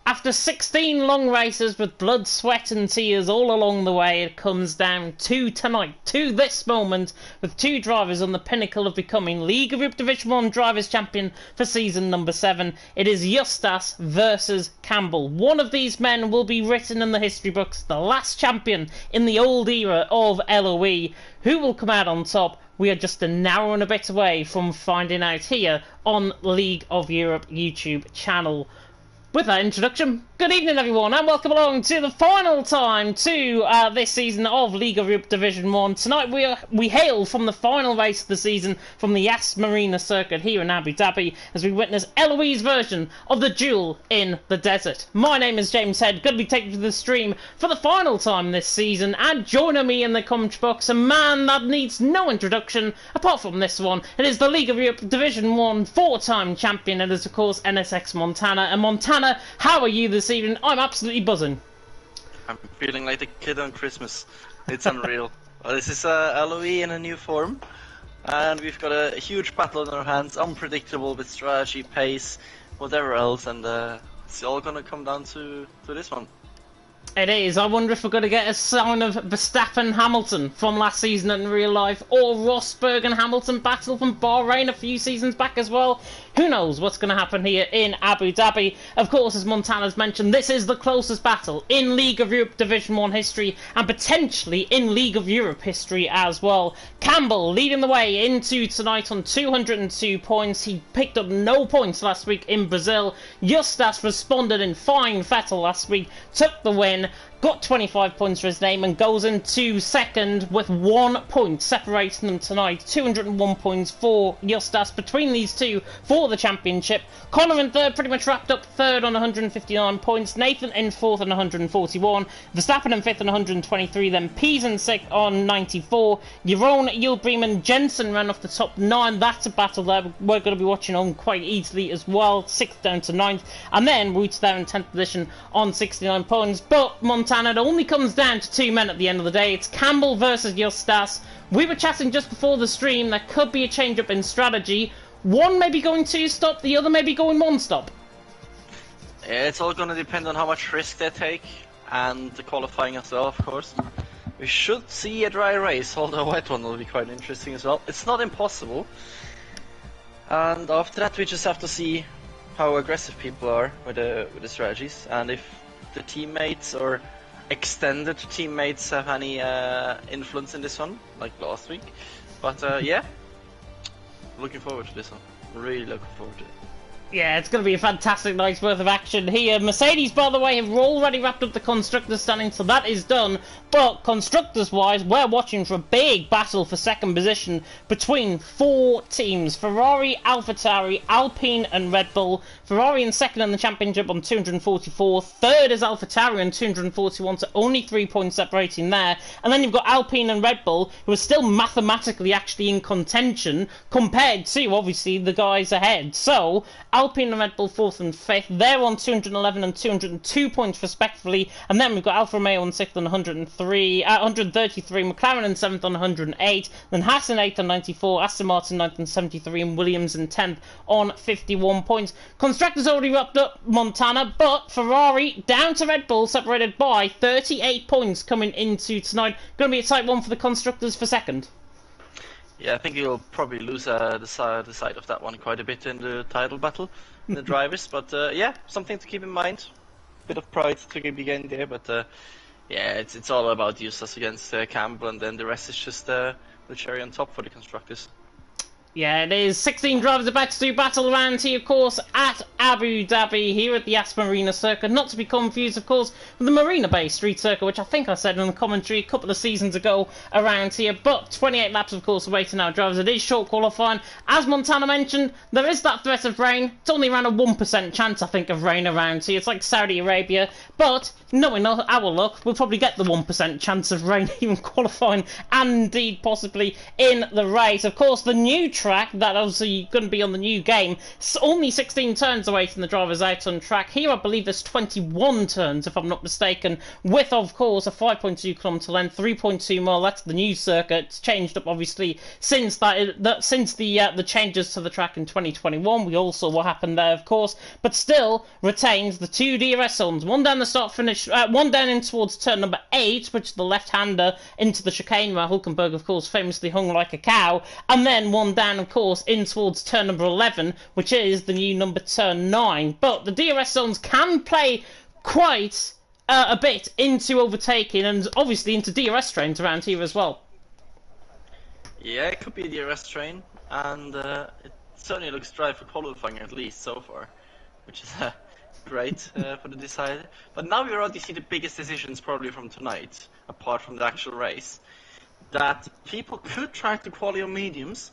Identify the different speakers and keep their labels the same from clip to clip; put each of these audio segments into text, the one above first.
Speaker 1: After 16 long races with blood, sweat and tears all along the way, it comes down to tonight, to this moment, with two drivers on the pinnacle of becoming League of Europe Division 1 Drivers' Champion for season number 7. It is Justas versus Campbell. One of these men will be written in the history books, the last champion in the old era of LOE. Who will come out on top? We are just an hour and a bit away from finding out here on League of Europe YouTube channel. With that introduction, good evening everyone and welcome along to the final time to this season of League of Europe Division 1. Tonight we hail from the final race of the season from the Yas Marina circuit here in Abu Dhabi as we witness LOE's version of the duel in the desert. My name is James Head, going to be taking to the stream for the final time this season, and joining me in the commentary box, a man that needs no introduction apart from this one. It is the League of Europe Division 1 four-time champion. It is of course NSX Montana. And Montana, how are you this evening? I'm absolutely buzzing.
Speaker 2: I'm feeling like a kid on Christmas. It's unreal. This is LOE in a new form, and we've got a huge battle in our hands, unpredictable with strategy, pace, whatever else, and it's all gonna come down to this one.
Speaker 1: It is. I wonder if we're going to get a sign of Verstappen-Hamilton from last season in real life, or Rosberg and Hamilton battle from Bahrain a few seasons back as well. Who knows what's going to happen here in Abu Dhabi. Of course, as Montana's mentioned, this is the closest battle in League of Europe Division 1 history, and potentially in League of Europe history as well. Campbell leading the way into tonight on 202 points. He picked up no points last week in Brazil. Justas responded in fine Vettel last week, took the win, got 25 points for his name, and goes into second with 1 point separating them tonight. 201 points for Justas between these two for the championship. Connor in third, pretty much wrapped up third on 159 points. Nathan in fourth on 141. Verstappen in fifth on 123. Then Pease in sixth on 94. Jeroen, Yilbream and Jensen ran off the top 9. That's a battle that we're going to be watching on quite easily as well. 6th down to 9th. And then Roots there in 10th position on 69 points. But Montana, it only comes down to two men at the end of the day. It's Campbell versus Justas. We were chatting just before the stream. There could be a change up in strategy. One may be going 2-stop, the other may be going 1-stop.
Speaker 2: It's all gonna depend on how much risk they take, and the qualifying as well, of course. We should see a dry race, although a wet one will be quite interesting as well. It's not impossible. And after that we just have to see how aggressive people are with the strategies, and if the teammates or extended teammates have any influence in this one, like last week. But yeah, looking forward to this one. Really looking forward to it.
Speaker 1: Yeah, it's going to be a fantastic night's worth of action here. Mercedes, by the way, have already wrapped up the Constructors standing, so that is done. But Constructors-wise, we're watching for a big battle for second position between 4 teams. Ferrari, AlphaTauri, Alpine and Red Bull. Ferrari in second in the championship on 244. Third is AlphaTauri on 241, so only 3 points separating there. And then you've got Alpine and Red Bull, who are still mathematically actually in contention compared to, obviously, the guys ahead. So Alpine and Red Bull 4th and 5th, they're on 211 and 202 points respectively, and then we've got Alfa Romeo on 6th on 133, McLaren in 7th on 108, then Haas in 8th on 94, Aston Martin 9th on 73, and Williams in 10th on 51 points. Constructors already wrapped up Montana, but Ferrari down to Red Bull, separated by 38 points coming into tonight. Going to be a tight one for the Constructors for second.
Speaker 2: Yeah, I think you'll probably lose the side of that one quite a bit in the title battle, in the drivers. But yeah, something to keep in mind. Bit of pride to begin there, but yeah, it's all about Justas against Campbell, and then the rest is just the cherry on top for the constructors.
Speaker 1: Yeah, it is. 16 drivers about to do battle around here, of course, at Abu Dhabi, here at the Yas Marina circuit. Not to be confused, of course, with the Marina Bay Street circuit, which I think I said in the commentary a couple of seasons ago around here. But 28 laps, of course, awaiting our drivers. It is short qualifying. As Montana mentioned, there is that threat of rain. It's only around a 1% chance, I think, of rain around here. It's like Saudi Arabia. But knowing our luck, we'll probably get the 1% chance of rain even qualifying, and indeed possibly in the race. Of course, the new track that obviously going to be on the new game. It's only 16 turns awaiting the drivers out on track. Here I believe there's 21 turns if I'm not mistaken, with of course a 5.2 kilometre length, 3.2 mile. That's the new circuit. It's changed up obviously since the changes to the track in 2021. We all saw what happened there, of course, but still retains the two DRS zones, one down the start finish, one down in towards turn number 8, which is the left-hander into the chicane where Hulkenberg of course famously hung like a cow, and then one down of course in towards turn number 11, which is the new number turn 9. But the DRS zones can play quite a bit into overtaking and obviously into DRS trains around here as well.
Speaker 2: Yeah, it could be a DRS train, and it certainly looks dry for qualifying at least so far, which is great for the decider. But now we already see the biggest decisions probably from tonight, apart from the actual race, that people could try to quali on mediums,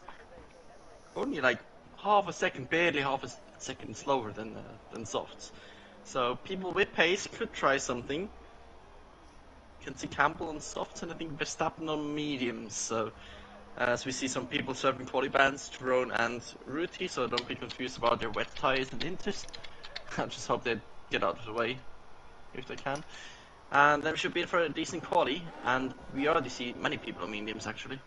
Speaker 2: only like half a second, barely half a second slower than softs. So people with pace could try something. You can see Campbell on softs and I think Verstappen on mediums. So as we see some people serving quali bands, Jerome and Ruti, so don't be confused about their wet tires and inters. I just hope they get out of the way if they can. And then we should be in for a decent quali, and we already see many people on mediums actually.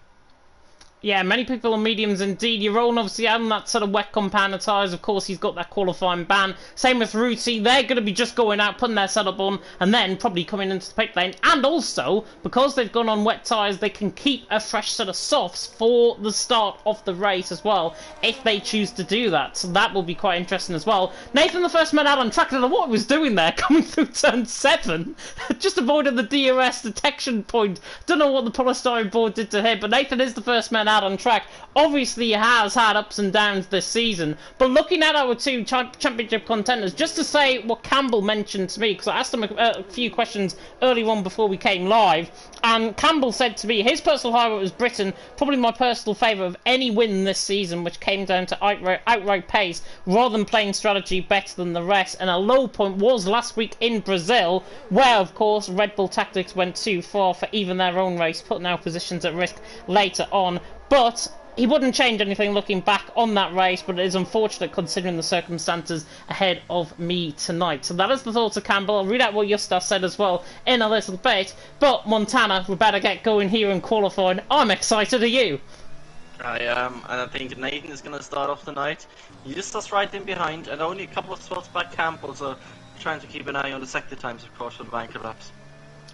Speaker 1: Yeah, many people on mediums indeed. Jeroen obviously having that sort of wet compounder tyres. Of course, he's got that qualifying ban. Same with Ruti. They're going to be just going out, putting their setup on, and then probably coming into the pit lane. And also, because they've gone on wet tyres, they can keep a fresh set of softs for the start of the race as well, if they choose to do that. So that will be quite interesting as well. Nathan, the first man out on track, I don't know what he was doing there, coming through turn 7. Just avoided the DRS detection point. Don't know what the polystyrene board did to him, but Nathan is the first man out on track. Obviously he has had ups and downs this season, but looking at our two championship contenders, just to say what Campbell mentioned to me, because I asked him a few questions early on before we came live, and Campbell said to me his personal highlight was Britain, probably my personal favourite of any win this season, which came down to outright pace rather than playing strategy better than the rest. And a low point was last week in Brazil, where of course Red Bull tactics went too far for even their own race, putting our positions at risk later on. But he wouldn't change anything looking back on that race, but it is unfortunate considering the circumstances ahead of me tonight. So that is the thoughts of Campbell. I'll read out what Justas said as well in a little bit. But Montana, we better get going here and qualifying. I'm excited, are you?
Speaker 2: I am, and I think Nathan is going to start off tonight. Justas right in behind, and only a couple of spots back Campbell, so trying to keep an eye on the sector times, of course, for the banker laps.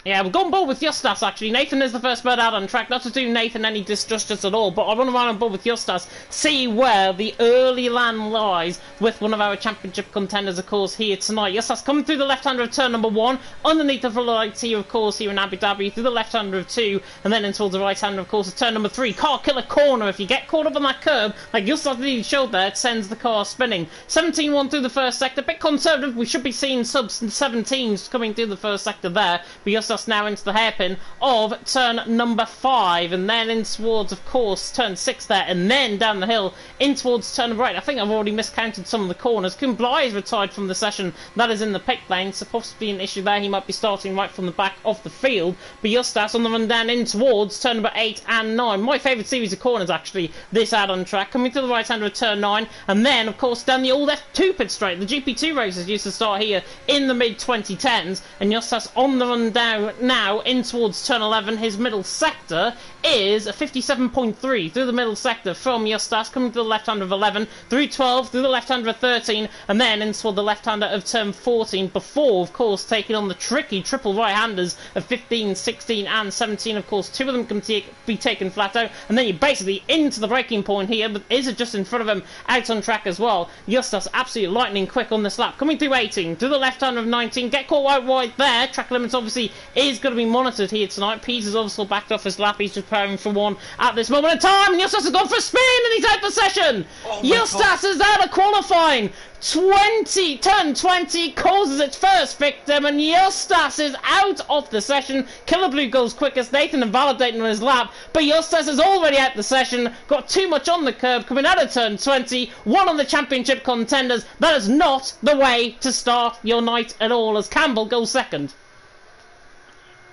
Speaker 1: Yeah, we're going board with Justas actually. Nathan is the first bird out on track. Not to do Nathan any disjustice at all, but I want to run on board with Justas, see where the early land lies with one of our championship contenders, of course, here tonight. Justas coming through the left-hander of turn number 1, underneath the lights here, of course, here in Abu Dhabi, through the left-hander of 2, and then in towards the right-hander, of course, of turn number 3. Car killer corner. If you get caught up on that curb, like Justas really showed there, it sends the car spinning. 17-1 through the first sector. A bit conservative. We should be seeing subs and 17s coming through the first sector there, but Justas now into the hairpin of turn number 5, and then in towards, of course, turn 6 there, and then down the hill in towards turn number 8. I think I've already miscounted some of the corners. Kumbly is retired from the session. That is in the pit lane. Supposed to be an issue there. He might be starting right from the back of the field. But Justas on the run down in towards turn number 8 and 9. My favourite series of corners, actually, this add-on track. Coming to the right-hander of turn 9, and then, of course, down the old F2 pit straight. The GP2 races used to start here in the mid-2010s, and Justas on the run down now in towards turn 11. His middle sector is 57.3 through the middle sector from Justas, coming to the left-hander of 11, through 12, through the left-hander of 13, and then in toward the left-hander of turn 14, before, of course, taking on the tricky triple right-handers of 15, 16, and 17. Of course, two of them can be taken flat out, and then you're basically into the breaking point here, but is it just in front of him, out on track as well. Justas absolutely lightning quick on this lap, coming through 18, through the left-hander of 19, get caught out wide there. Track limits obviously is going to be monitored here tonight. Pease is obviously backed off his lap. He's preparing for one at this moment in time. And Justas has gone for a spin and he's out the session. Oh Justas is out of qualifying. Turn 20 causes its first victim, and Justas is out of the session. Killer Blue goes quickest. Nathan invalidating on his lap, but Justas is already out the session. Got too much on the curb coming out of turn 20. One of the championship contenders. That is not the way to start your night at all, as Campbell goes second.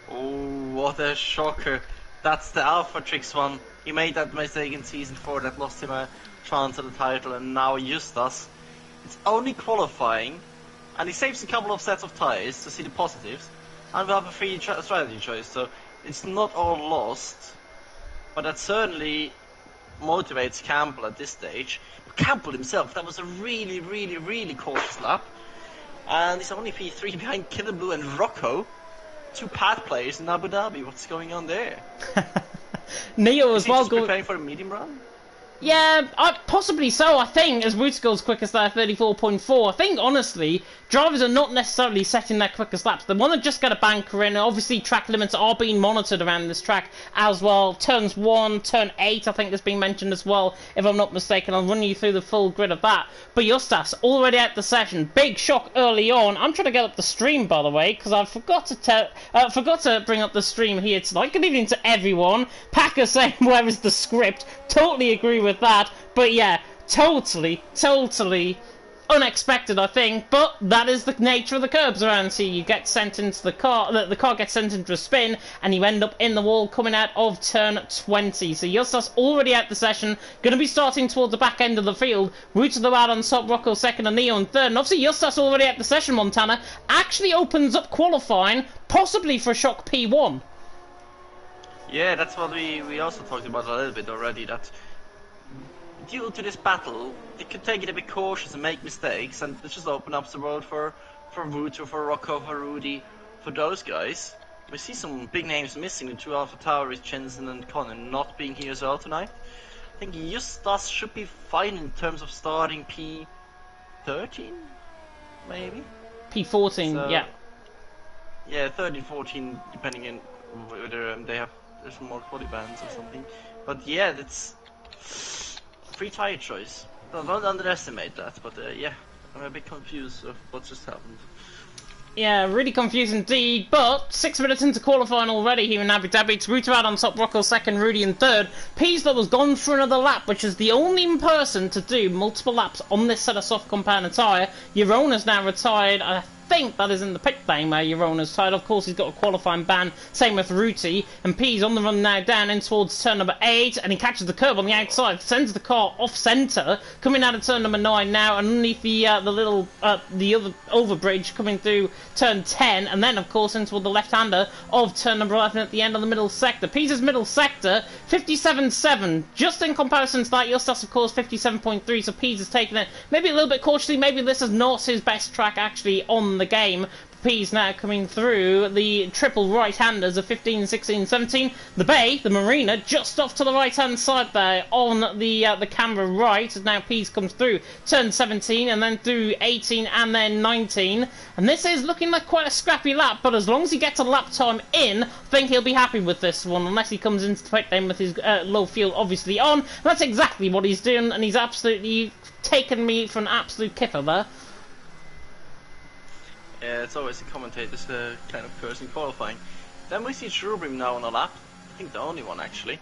Speaker 2: Oh, what a shocker. That's the Alpha Trix one. He made that mistake in Season 4 that lost him a chance at the title, and now Justas. It's only qualifying, and he saves a couple of sets of ties to see the positives, and we have a free strategy choice, so it's not all lost. But that certainly motivates Campbell at this stage. But Campbell himself, that was a really cautious lap. And he's only P3 behind Killer Blue and Rocco. 2 pad players in Abu Dhabi. What's going on there?
Speaker 1: Neo as well.
Speaker 2: Preparing for a medium run?
Speaker 1: Yeah, possibly so, I think, as Woods goes quickest there, 34.4. I think, honestly, drivers are not necessarily setting their quickest laps. They want to just get a banker in. Obviously, track limits are being monitored around this track as well. Turns 1, turn 8, I think has been mentioned as well, if I'm not mistaken. I'll run you through the full grid of that. But Justas, already out the session. Big shock early on. I'm trying to get up the stream, by the way, because I forgot to bring up the stream here tonight. Good evening to everyone. Packer saying, where is the script? Totally agree with that, but yeah, totally unexpected, I think, but that is the nature of the curbs around here. You get sent into the car, the car gets sent into a spin, and you end up in the wall coming out of turn 20. So Justas already out the session, going to be starting towards the back end of the field. Root to the out on top, Rocco second, and Neo in third. And obviously Justas already out the session, Montana, actually opens up qualifying, possibly for a shock P1.
Speaker 2: Yeah, that's what we also talked about a little bit already, that due to this battle, they could take it a bit cautious and make mistakes, and it just open up the road for Ruto, for Rocco, for Rudy, for those guys. We see some big names missing, the 2 Alpha Tauris, Jensen and Connor not being here as well tonight. I think Justas should be fine in terms of starting P13, maybe?
Speaker 1: P14, so, yeah.
Speaker 2: Yeah, 13, 14, depending on whether they have there's some more quality bands or something. But yeah, that's free tire choice. Don't underestimate that, but yeah, I'm a bit confused of what just happened.
Speaker 1: Yeah, really confused indeed, but 6 minutes into qualifying already here in Abu Dhabi. It's Ruto out on top, Rocco second, Rudy in third. Peasler was gone for another lap, which is the only person to do multiple laps on this set of soft compound tyre. Eurona's now retired. I think that is in the pit lane where Eurona's tied. Of course, he's got a qualifying ban. Same with Ruti. And P's on the run now down in towards turn number 8. And he catches the curb on the outside. Sends the car off centre. Coming out of turn number 9 now. And underneath the other overbridge coming through turn 10. And then, of course, into the left-hander of turn number 11 at the end of the middle sector. P's middle sector, 57.7. Just in comparison to that, Justas, of course, 57.3. So P's has taken it maybe a little bit cautiously. Maybe this is not his best track actually on the game. P's now coming through the triple right-handers of 15, 16, 17. The Bay, the Marina, just off to the right-hand side there on the camera right. As now P's comes through turn 17 and then through 18 and then 19. And this is looking like quite a scrappy lap, but as long as he gets a lap time in, I think he'll be happy with this one, unless he comes into the pit lane with his low fuel obviously on. And that's exactly what he's doing, and he's absolutely taken me for an absolute kipper there.
Speaker 2: Yeah, it's always the commentators kind of cursing qualifying. Then we see Shrubrim now on a lap. I think the only one actually.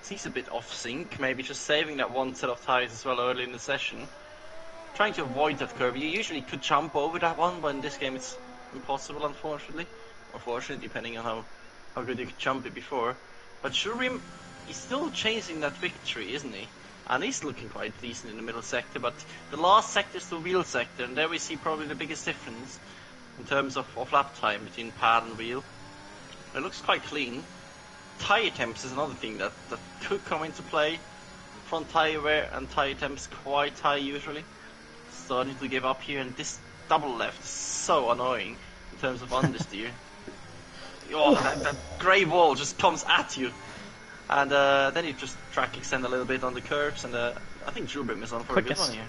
Speaker 2: He's a bit off sync, maybe just saving that one set of tires as well early in the session. Trying to avoid that curve. You usually could jump over that one, but in this game it's impossible, unfortunately. Or fortunately, depending on how good you could jump it before. But Shrubrim is still chasing that victory, isn't he? And he's looking quite decent in the middle sector, but the last sector is the wheel sector, and there we see probably the biggest difference in terms of lap time between pad and wheel. It looks quite clean. Tire temps is another thing that could come into play. Front tire wear and tire temps quite high usually. Starting to give up here, and this double left is so annoying in terms of understeer. Oh, that grey wall just comes at you. And then you just track extend a little bit on the curves, and I think Jubrim is on for a good one here.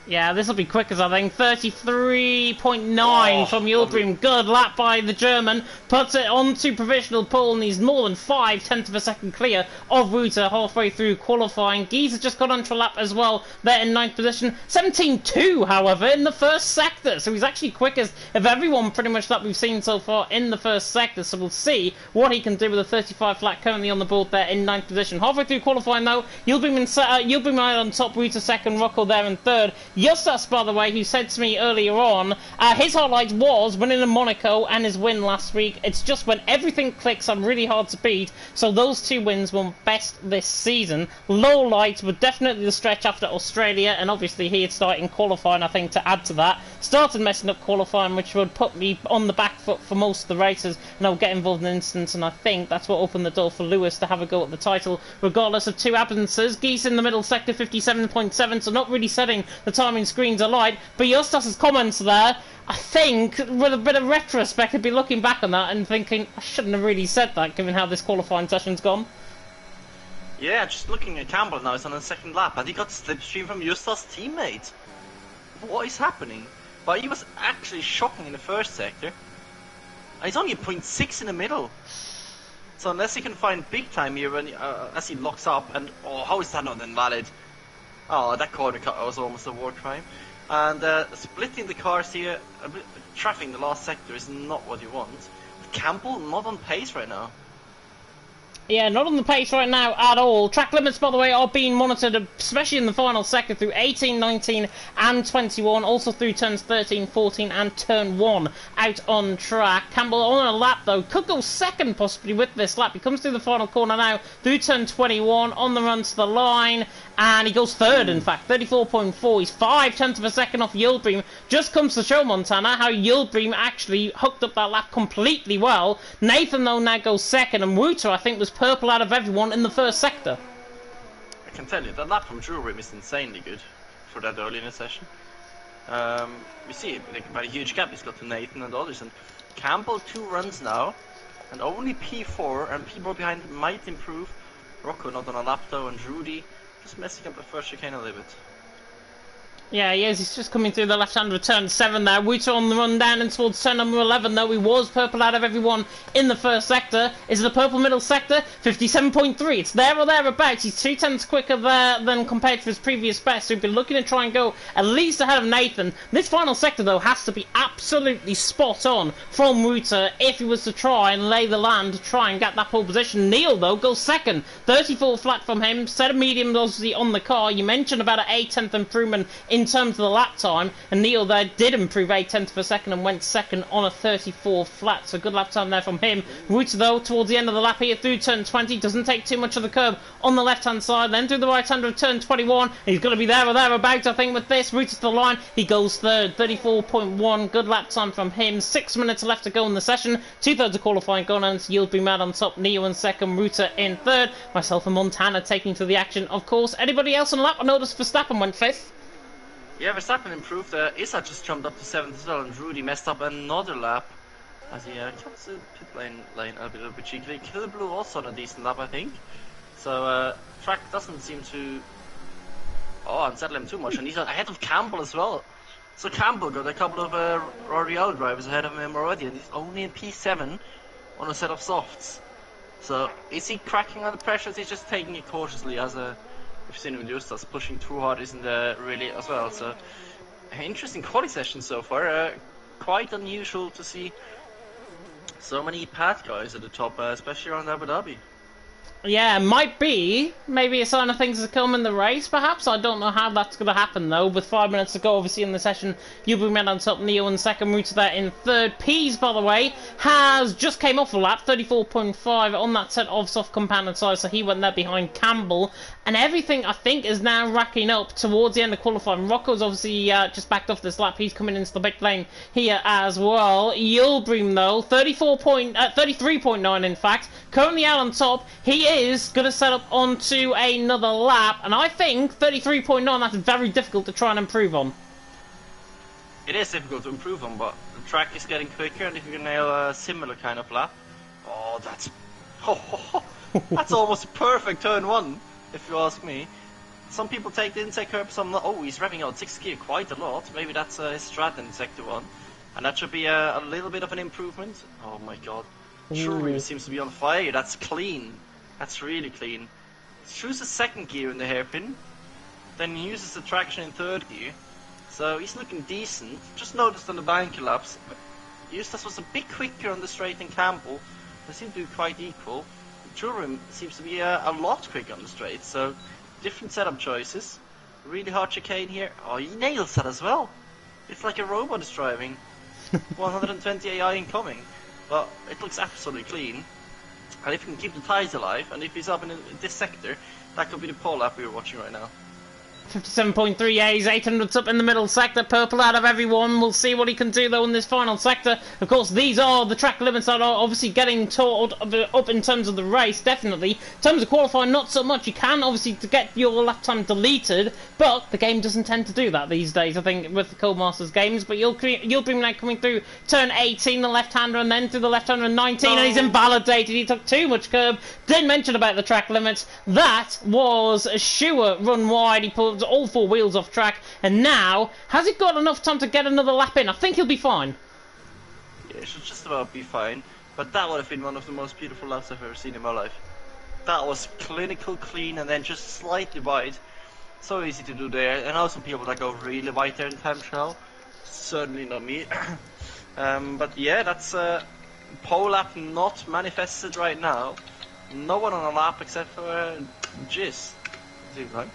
Speaker 1: Yeah, this will be quick as I think. 33.9 from Yildirim. Good lap by the German. Puts it onto provisional pole, and he's more than 5/10 of a second clear of Ruta halfway through qualifying. Gies just got onto a lap as well. They're in 9th position. 17.2, however, in the first sector. So he's actually quickest of everyone pretty much that we've seen so far in the first sector. So we'll see what he can do with a 35 flat currently on the board there in 9th position. Halfway through qualifying though, Yildirim out on top, Ruta second, Rocco there in third. Justas, by the way, who said to me earlier on, his highlight was winning in Monaco and his win last week. It's just when everything clicks, I'm really hard to beat. So those 2 wins were best this season. Low light were definitely the stretch after Australia, and obviously he had started in qualifying, I think, to add to that. Started messing up qualifying, which would put me on the back foot for most of the races, and I'll get involved in incidents, and I think that's what opened the door for Lewis to have a go at the title, regardless of 2 absences. Geese in the middle sector, 57.7, so not really setting the timing screens alight. But Justas' comments there, I think, with a bit of retrospect, I'd be looking back on that and thinking, I shouldn't have really said that, given how this qualifying session's gone.
Speaker 2: Yeah, just looking at Campbell now, he's on the 2nd lap, and he got slipstream from Justas' teammate. What is happening? But he was actually shocking in the 1st sector. And he's only a 0.6 in the middle. So unless he can find big time here when as he locks up, and oh, how is that not invalid? Oh, that corner cut was almost a war crime. And splitting the cars here, trafficking the last sector is not what you want. But Campbell not on pace right now.
Speaker 1: Yeah, not on the pace right now at all. Track limits, by the way, are being monitored, especially in the final sector, through 18, 19 and 21. Also through turns 13, 14 and turn 1 out on track. Campbell on a lap, though. Could go 2nd, possibly, with this lap. He comes through the final corner now, through turn 21, on the run to the line. And he goes 3rd, in fact, 34.4. He's 5/10 of a second off Yildirim. Just comes to show, Montana, how Yildirim actually hooked up that lap completely well. Nathan, though, now goes 2nd, and Wouter, I think, was purple out of everyone in the 1st sector.
Speaker 2: I can tell you, that lap from Drew is insanely good for that early in the session. We see like, about a huge gap he's got to Nathan and others, and Campbell 2 runs now, and only P4, and P4 behind might improve. Rocco not on a lap though, and Rudy just messing up the first chicane a little bit.
Speaker 1: Yeah, he is. He's just coming through the left-hand of turn 7 there. Wouter on the run down and towards turn number 11, though. He was purple out of everyone in the 1st sector. Is it a purple middle sector? 57.3. It's there or thereabouts. He's 2/10 quicker there than compared to his previous best. So he'd be looking to try and go at least ahead of Nathan. This final sector, though, has to be absolutely spot on from Wouter if he was to try and lay the land to try and get that pole position. Neil, though, goes 2nd. 34 flat from him. Set of medium, obviously, on the car. You mentioned about an 8/10 improvement in terms of the lap time, and Neil there did improve 8/10 of a second and went 2nd on a 34 flat, so good lap time there from him. Wouter, though, towards the end of the lap here through turn 20, doesn't take too much of the curb on the left hand side, then through the right hand of turn 21, he's going to be there or thereabouts, I think, with this. Wouter to the line, he goes 3rd, 34.1, good lap time from him. 6 minutes left to go in the session, 2/3 of qualifying gone, and you'll be mad on top. Neil in 2nd, Wouter in 3rd, myself and Montana taking to the action, of course. Anybody else on the lap? I noticed Verstappen went 5th.
Speaker 2: Yeah, Verstappen improved. Issa just jumped up to 7th as well, and Rudy messed up another lap as he comes the pit lane a little bit cheekily. Killblue also on a decent lap, I think. So track doesn't seem to unsettle him too much, and he's ahead of Campbell as well. So Campbell got a couple of L'Oreal drivers ahead of him already, and he's only in P7 on a set of softs. So is he cracking under pressure? Is he just taking it cautiously as a... We've seen him Justas pushing too hard isn't really as well, so interesting quality session so far. Quite unusual to see so many pad guys at the top, especially around Abu Dhabi.
Speaker 1: Yeah, might be. Maybe a sign of things to come in the race, perhaps. I don't know how that's going to happen, though. With 5 minutes to go, obviously, in the session, Yubu men on top, Neo in 2nd, Wouter there in 3rd. Pease, by the way, has just came off a lap, 34.5 on that set of soft compounded size, so he went there behind Campbell. And everything, I think, is now racking up towards the end of qualifying. Rocco's obviously just backed off this lap. He's coming into the pit lane here as well. Yildirim, though, 33.9, in fact, currently out on top. He is going to set up onto another lap, and I think 33.9, that's very difficult to try and improve on.
Speaker 2: It is difficult to improve on, but the track is getting quicker, and if you can nail a similar kind of lap, that's that's almost a perfect turn 1, if you ask me. Some people take the inside curb, some not. Oh, he's revving out 6th gear quite a lot. Maybe that's his strat in sector 1, and that should be a little bit of an improvement. Oh my god. True seems to be on fire. That's clean. That's really clean. Chooses 2nd gear in the hairpin, then uses the traction in 3rd gear. So he's looking decent. Just noticed on the bank laps, Justas was a bit quicker on the straight than Campbell. They seem to be quite equal. Turim seems to be a lot quicker on the straight. So different setup choices. Really hard chicane here. Oh, he nails that as well. It's like a robot is driving. 120 AI incoming. But it looks absolutely clean. And if he can keep the ties alive, and if he's up in this sector, that could be the pole lap we were watching right now.
Speaker 1: 57.3, yeah, he's 800s up in the middle sector, purple out of everyone. We'll see what he can do though in this final sector. Of course, these are the track limits that are obviously getting taught up in terms of the race, definitely. In terms of qualifying, not so much. You can obviously get your lap time deleted, but the game doesn't tend to do that these days, I think, with the Codemasters games. But you'll be now coming through turn 18, the left-hander, and then through the left-hander 19, and he's invalidated. He took too much curb. Didn't mention about the track limits. That was a Shua run wide. He pulled all four wheels off track, and now has he got enough time to get another lap in? I think he'll be fine.
Speaker 2: Yeah, he should just about be fine, but that would have been one of the most beautiful laps I've ever seen in my life. That was clinical, clean, and then just slightly wide. So easy to do there. I know some people that go really wide there in time trial. Certainly not me. But yeah, that's pole lap not manifested right now. No one on a lap except for Jizz. Seems like.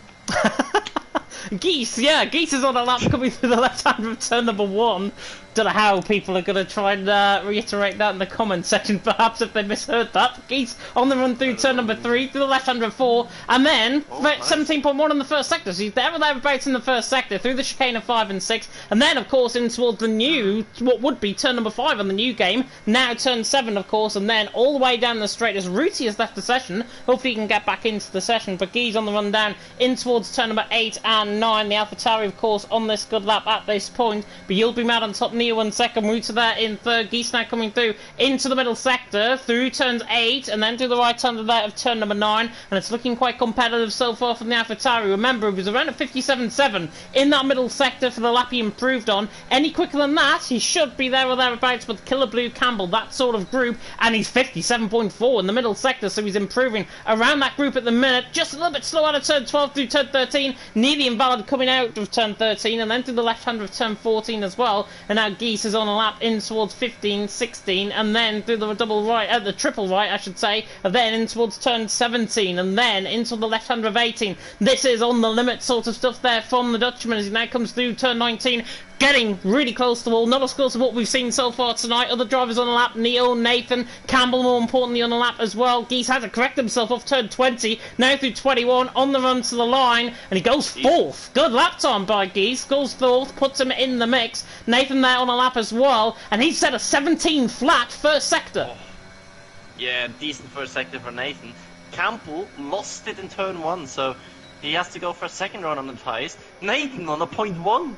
Speaker 1: Geese, yeah, Geese is on a lap coming through the left hand of turn number 1. Don't know how people are going to try and reiterate that in the comment section, perhaps, if they misheard that. Geese on the run through turn number 3, through the left hand of 4, and then 17.1 in the first sector. So he's there or thereabouts in the first sector, through the chicane of 5 and 6, and then, of course, in towards the new, what would be turn number 5 on the new game, now turn 7, of course, and then all the way down the straight as Ruti has left the session. Hopefully he can get back into the session, but Geese on the run down in towards turn number 8 and 9. The AlphaTauri, of course, on this good lap at this point, but you'll be mad on top. Neo in second, Ruta there in third. Geese now coming through into the middle sector, through turns 8, and then to the right hand of that of turn number 9, and it's looking quite competitive so far from the AlphaTauri. Remember, it was around a 57.7 in that middle sector for the lap he improved on. Any quicker than that, he should be there or thereabouts with Killer Blue, Campbell, that sort of group, and he's 57.4 in the middle sector, so he's improving around that group at the minute. Just a little bit slow out of turn 12 through turn 13, nearly invalid coming out of turn 13, and then through the left hand of turn 14 as well, and now Geese is on a lap in towards 15, 16, and then through the double right, the triple right I should say, and then in towards turn 17, and then into the left hand of 18. This is on the limit sort of stuff there from the Dutchman as he now comes through turn 19, getting really close to the wall, not as close to what we've seen so far tonight. Other drivers on the lap, Neo, Nathan, Campbell more importantly on the lap as well. Geese had to correct himself off turn 20, now through 21, on the run to the line, and he goes fourth. Good lap time by Geese, goes fourth, puts him in the mix. Nathan there on a lap as well, and he's set a 17 flat first sector.
Speaker 2: Oh. Yeah, decent first sector for Nathan. Campbell lost it in turn 1, so he has to go for a second run on the ties. Nathan on a .1.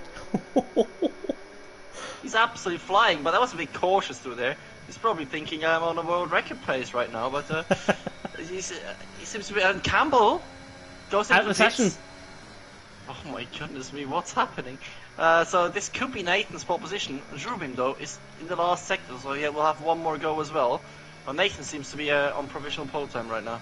Speaker 2: He's absolutely flying, but that was a bit cautious through there. He's probably thinking I'm on a world record pace right now, but he seems to be. And Campbell goes into
Speaker 1: out of the session.
Speaker 2: Oh my goodness me, what's happening? So this could be Nathan's pole position. Jubin though is in the last sector, so yeah, we'll have one more go as well. But Nathan seems to be on provisional pole time right now.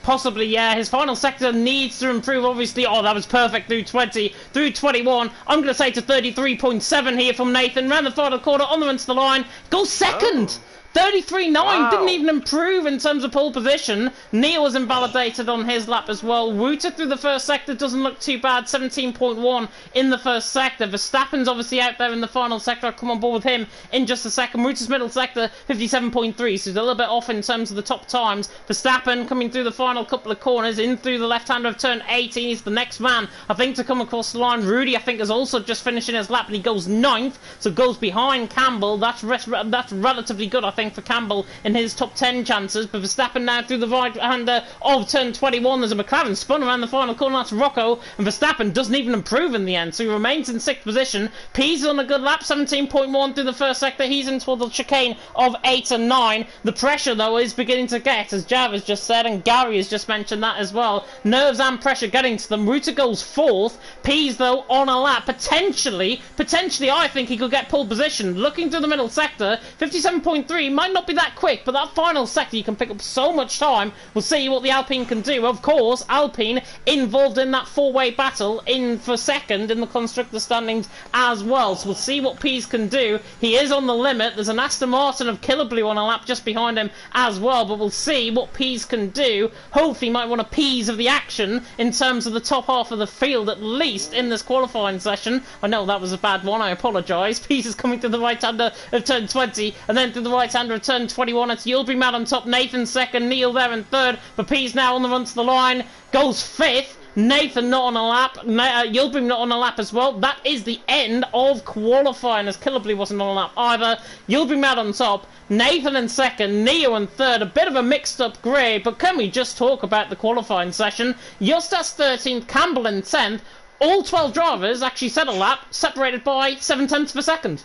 Speaker 1: Possibly, yeah. His final sector needs to improve, obviously. Oh, that was perfect through 20, through 21. I'm going to say to 33.7 here from Nathan. Round the final quarter, on the run to the line. Goes second! 33.9,
Speaker 2: wow.
Speaker 1: Didn't even improve in terms of pole position. Neil was invalidated on his lap as well. Ruta through the first sector doesn't look too bad, 17.1 in the first sector. Verstappen's obviously out there in the final sector. I'll come on board with him in just a second. Ruta's middle sector, 57.3, so he's a little bit off in terms of the top times. Verstappen coming through the final couple of corners, in through the left-hander of turn 18. He's the next man, I think, to come across the line. Rudy, I think, is also just finishing his lap, and he goes 9th, so goes behind Campbell. That's relatively good, I think, for Campbell in his top 10 chances. But Verstappen now through the right-hander of turn 21. There's a McLaren spun around the final corner. That's Rocco, and Verstappen doesn't even improve in the end, so he remains in 6th position. P's on a good lap, 17.1 through the first sector. He's in toward the chicane of 8 and 9. The pressure, though, is beginning to get, as Jav has just said, and Gary has just mentioned that as well. Nerves and pressure getting to them. Ruta goes 4th. P's, though, on a lap. Potentially, I think he could get pole position. Looking through the middle sector, 57.3. three might not be that quick, but that final sector you can pick up so much time. We'll see what the Alpine can do. Of course, Alpine involved in that four-way battle in for second in the constructor standings as well. So we'll see what Pease can do. He is on the limit. There's an Aston Martin of Killer Blue on a lap just behind him as well, but we'll see what Pease can do. Hopefully he might want a piece of the action in terms of the top half of the field, at least in this qualifying session. I know that was a bad one, I apologise. Pease is coming to the right-hander of turn 20, and then to the right-hander of turn 21. It's Yulbury Mad on top, Nathan second, Neil there in third, but Pease now on the run to the line, goes fifth. Nathan not on a lap, Yulbury not on a lap as well. That is the end of qualifying, as Killer Blue wasn't on a lap either. Yulbury Mad on top, Nathan in second, Neo in third. A bit of a mixed up grid, but can we just talk about the qualifying session? Justas 13th, Campbell in 10th. All 12 drivers actually set a lap, separated by 7/10 of a second.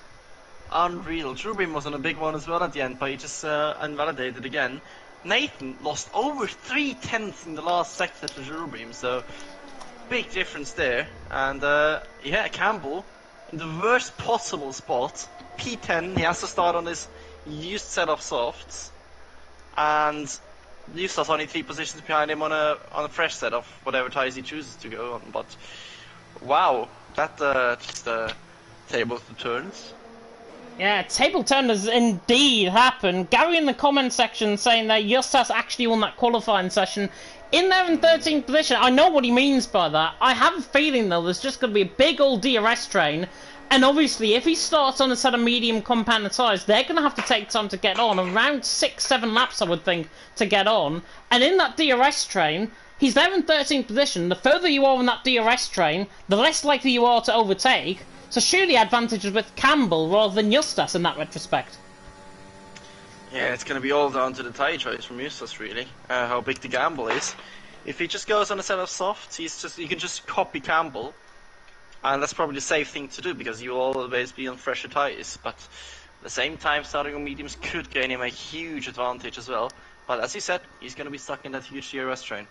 Speaker 2: Unreal. Trubin was on a big one as well at the end, but he just invalidated again. Nathan lost over 3/10 in the last sector to Jurubim, so big difference there. And yeah, Campbell in the worst possible spot, P10. He has to start on his used set of softs, and Justas only 3 positions behind him on a fresh set of whatever tires he chooses to go on. But wow, that just tables the turns.
Speaker 1: Yeah, table turn has indeed happened. Gary in the comment section saying that Justas actually won that qualifying session. In there in 13th position, I know what he means by that. I have a feeling, though, there's just going to be a big old DRS train. And obviously, if he starts on a set of medium compound tyres, they're going to have to take time to get on. Around 6-7 laps, I would think, to get on. And in that DRS train, he's there in 13th position. The further you are in that DRS train, the less likely you are to overtake. So surely advantage is with Campbell rather than Justas in that retrospect.
Speaker 2: Yeah, it's going to be all down to the tyre choice from Justas, really. How big the gamble is. If he just goes on a set of softs, you can just copy Campbell. And that's probably the safe thing to do, because you will always be on fresher tyres. But at the same time, starting on mediums could gain him a huge advantage as well. But as you said, he's going to be stuck in that huge DRS train.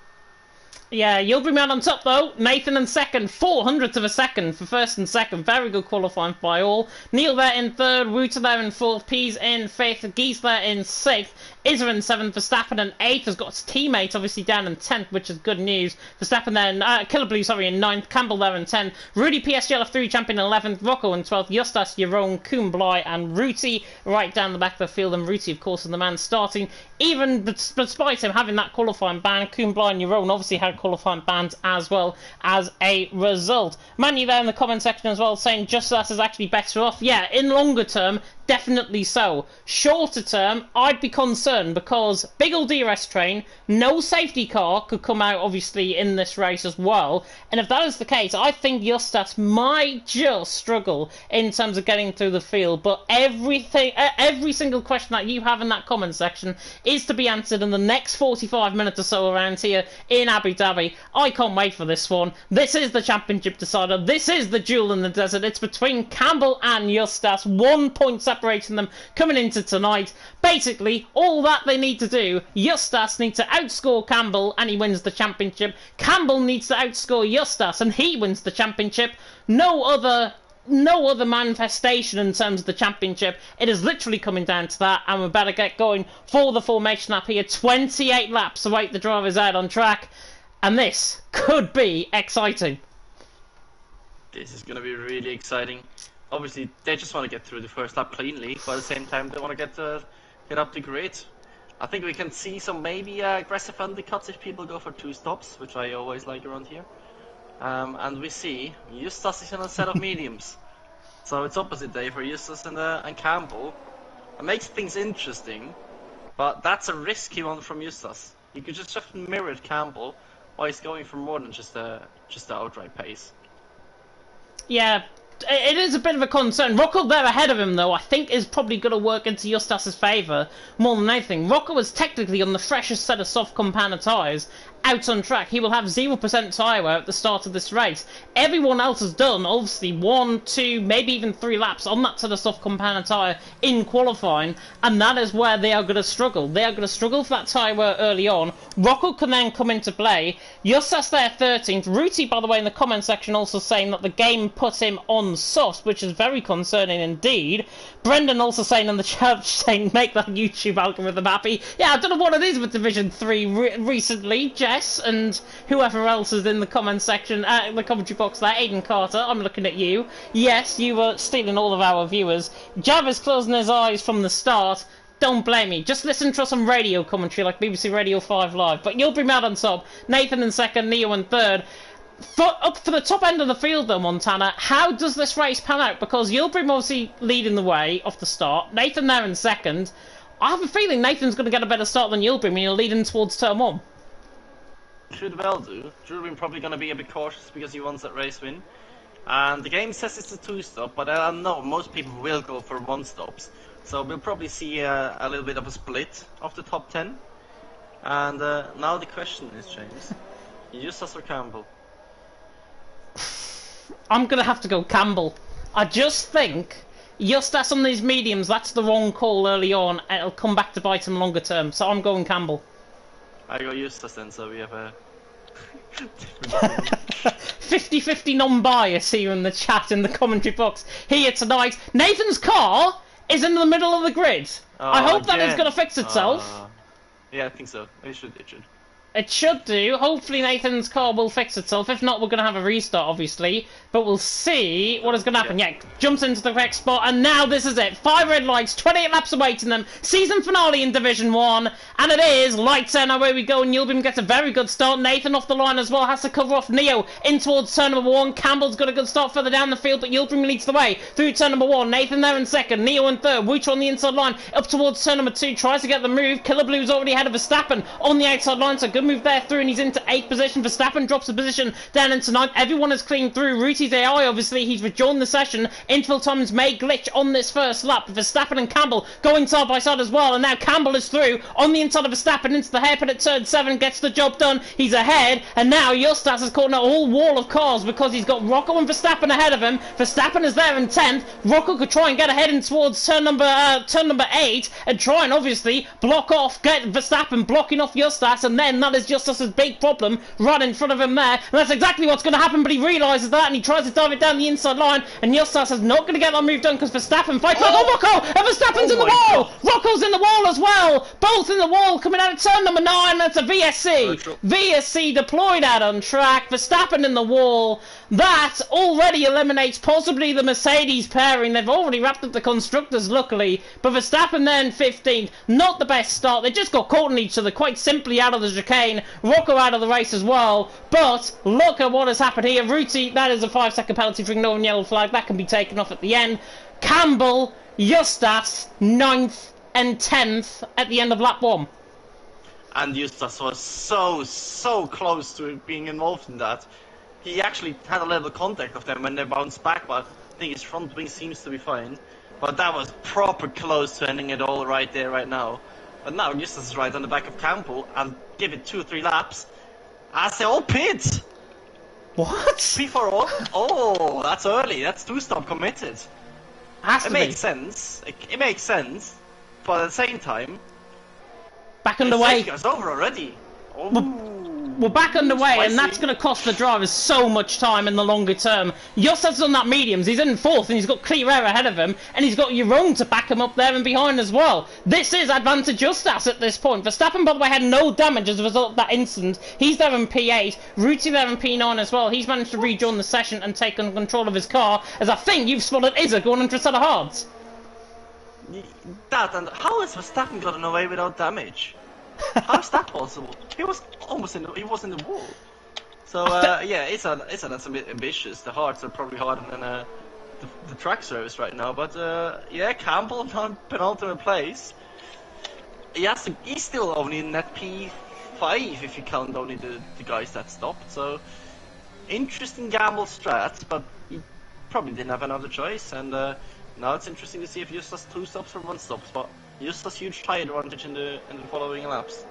Speaker 1: Yeah, Yulbury Mad on top though. Nathan in second, 400th of a second for first and second. Very good qualifying by all. Neil there in third, Rooter there in fourth, Pease in fifth, Geese there in sixth, Izza in seventh, Verstappen in eighth. Has got his teammate obviously down in 10th, which is good news. Verstappen there, Killer Blue, sorry, in 9th, Campbell there in 10th, Rudy PSGL F3 champion in 11th, Rocco in 12th, Justas, Jeroen, Koen and Ruti right down the back of the field. And Ruti, of course, is the man starting. Even despite him having that qualifying ban, Koen and Jeroen obviously had qualifying bans as well as a result. Manu there in the comment section as well saying Justas is actually better off. Yeah, in longer term, definitely so. Shorter term, I'd be concerned because big old DRS train, no safety car could come out obviously in this race as well. And if that is the case, I think Justas might just struggle in terms of getting through the field. But every single question that you have in that comment section is to be answered in the next 45 minutes or so around here in Abu Dhabi. I can't wait for this one. This is the championship decider. This is the duel in the desert. It's between Campbell and Justas. 1 point separating them coming into tonight. Basically, all that they need to do, Justas needs to outscore Campbell and he wins the championship. Campbell needs to outscore Justas and he wins the championship. No other manifestation in terms of the championship. It is literally coming down to that, and we better get going for the formation lap here. 28 laps await the drivers out on track, and this could be exciting.
Speaker 2: This is going to be really exciting. Obviously, they just want to get through the first lap cleanly, but at the same time, they want to get up the grid. I think we can see some maybe aggressive undercuts if people go for 2 stops, which I always like around here. And we see Justas is in a set of mediums. So it's opposite day for Justas and Campbell. It makes things interesting, but that's a risky one from Justas. You could just mirror Campbell while he's going for more than just the outright pace.
Speaker 1: Yeah, it is a bit of a concern. Rocco there ahead of him, though, I think is probably going to work into Justas' favour more than anything. Rocco was technically on the freshest set of soft compounder tyres, out on track. He will have 0% tyre wear at the start of this race. Everyone else has done, obviously, 1, 2, maybe even 3 laps on that sort of soft compound tyre in qualifying, and that is where they are going to struggle. They are going to struggle for that tyre wear early on. Rocco can then come into play. Justas there 13th. Ruti, by the way, in the comment section also saying that the game put him on soft, which is very concerning indeed. Brendan also saying in the chat, saying, make that YouTube algorithm happy. Yeah, I don't know what it is with Division 3 recently, Jess, and whoever else is in the comment section, the commentary box there. Aiden Carter, I'm looking at you. Yes, you were stealing all of our viewers. Javis closing his eyes from the start. Don't blame me. Just listen to some radio commentary like BBC Radio 5 Live. But you'll be mad on top. Nathan in second, Neo in third. Up for the top end of the field though, Montana, how does this race pan out? Because Yildirim obviously leading the way off the start, Nathan there in second. I have a feeling Nathan's going to get a better start than Yildirim and he'll lead in towards turn 1.
Speaker 2: Should well do. Yildirim probably going to be a bit cautious because he wants that race win. And the game says it's a 2-stop, but I know most people will go for 1-stops. So we'll probably see a little bit of a split of the top 10. And now the question is, James, Justas or Campbell?
Speaker 1: I'm going to have to go Campbell. I just think Justas on these mediums, that's the wrong call early on. It'll come back to bite him longer term. So I'm going Campbell.
Speaker 2: I go Justas then, so we have a...
Speaker 1: 50-50 non-bias here in the chat, in the commentary box. Here tonight, Nathan's car is in the middle of the grid. I hope that is going to fix itself.
Speaker 2: Yeah, I think so. It should.
Speaker 1: It should do. Hopefully Nathan's car will fix itself. If not, we're going to have a restart, obviously. But we'll see what is going to happen. Yeah, jumps into the correct spot. And now this is it. 5 red lights, 28 laps awaiting them. Season finale in Division 1. And it is lights out. Away we go. And Yildirim gets a very good start. Nathan off the line as well. Has to cover off Neo in towards turn number 1. Campbell's got a good start further down the field. But Yildirim leads the way through turn number 1. Nathan there in second. Neo in third. Wucha on the inside line. Up towards turn number 2. Tries to get the move. Killer Blue's already ahead of Verstappen on the outside line. So good move there through. And he's into 8th position. Verstappen drops the position down into 9th. Everyone is clean through. Ruti's AI, obviously, he's rejoined the session. Interval times may glitch on this first lap. Verstappen and Campbell going side by side as well. And now Campbell is through on the inside of Verstappen into the hairpin at turn 7. Gets the job done. He's ahead. And now Justas has caught a whole wall of cars because he's got Rocco and Verstappen ahead of him. Verstappen is there in 10th. Rocco could try and get ahead in towards turn number 8 and try and obviously block off, get Verstappen blocking off Justas, and then that is Justas's big problem right in front of him there. And that's exactly what's going to happen, but he realises that and he tries to dive it down the inside line, and Justas is not going to get that move done because Verstappen fights back. Oh, Rocco! And Verstappen's in the wall! God. Rocco's in the wall as well! Both in the wall coming out of turn number 9. That's a VSC. VSC deployed out on track. Verstappen in the wall. That already eliminates possibly the Mercedes pairing. They've already wrapped up the constructors, luckily. But Verstappen then 15th. Not the best start. They just got caught in each other quite simply out of the chicane. Rocco out of the race as well. But look at what has happened here. Ruti, that is a 5-second penalty for ignoring yellow flag. That can be taken off at the end. Campbell, Justas, 9th and 10th at the end of lap 1.
Speaker 2: And Justas was so close to being involved in that. He actually had a level contact of them when they bounced back, but I think his front wing seems to be fine. But that was proper close to ending it all right there, right now. But now Justas is right on the back of Campbell and give it 2 or 3 laps. As they all pit!
Speaker 1: What?
Speaker 2: P4 all? Oh, that's early. That's 2-stop committed. It makes sense. It makes sense. But at the same time,
Speaker 1: back underway.
Speaker 2: It's over already. Oh.
Speaker 1: We're back underway, and that's going to cost the drivers so much time in the longer term. Justas on that mediums, he's in 4th, and he's got clear air ahead of him, and he's got Jeroen to back him up there and behind as well. This is advantage Justas at this point. Verstappen, by the way, had no damage as a result of that incident. He's there in P8, Ruti there in P9 as well. He's managed to rejoin the session and take on control of his car, as I think you've spotted Izza going into a set of hards.
Speaker 2: That, and how has Verstappen gotten away without damage? How's that possible? He was almost in the wall. So yeah, it's that's a bit ambitious. The hards are probably harder than the track service right now. But yeah, Campbell on penultimate place. He's still only in that P5 if you count only the guys that stopped. So interesting gamble strat, but he probably didn't have another choice. And now it's interesting to see if Justas 2 stops or 1 stops. But Justas huge tyre advantage in the following laps.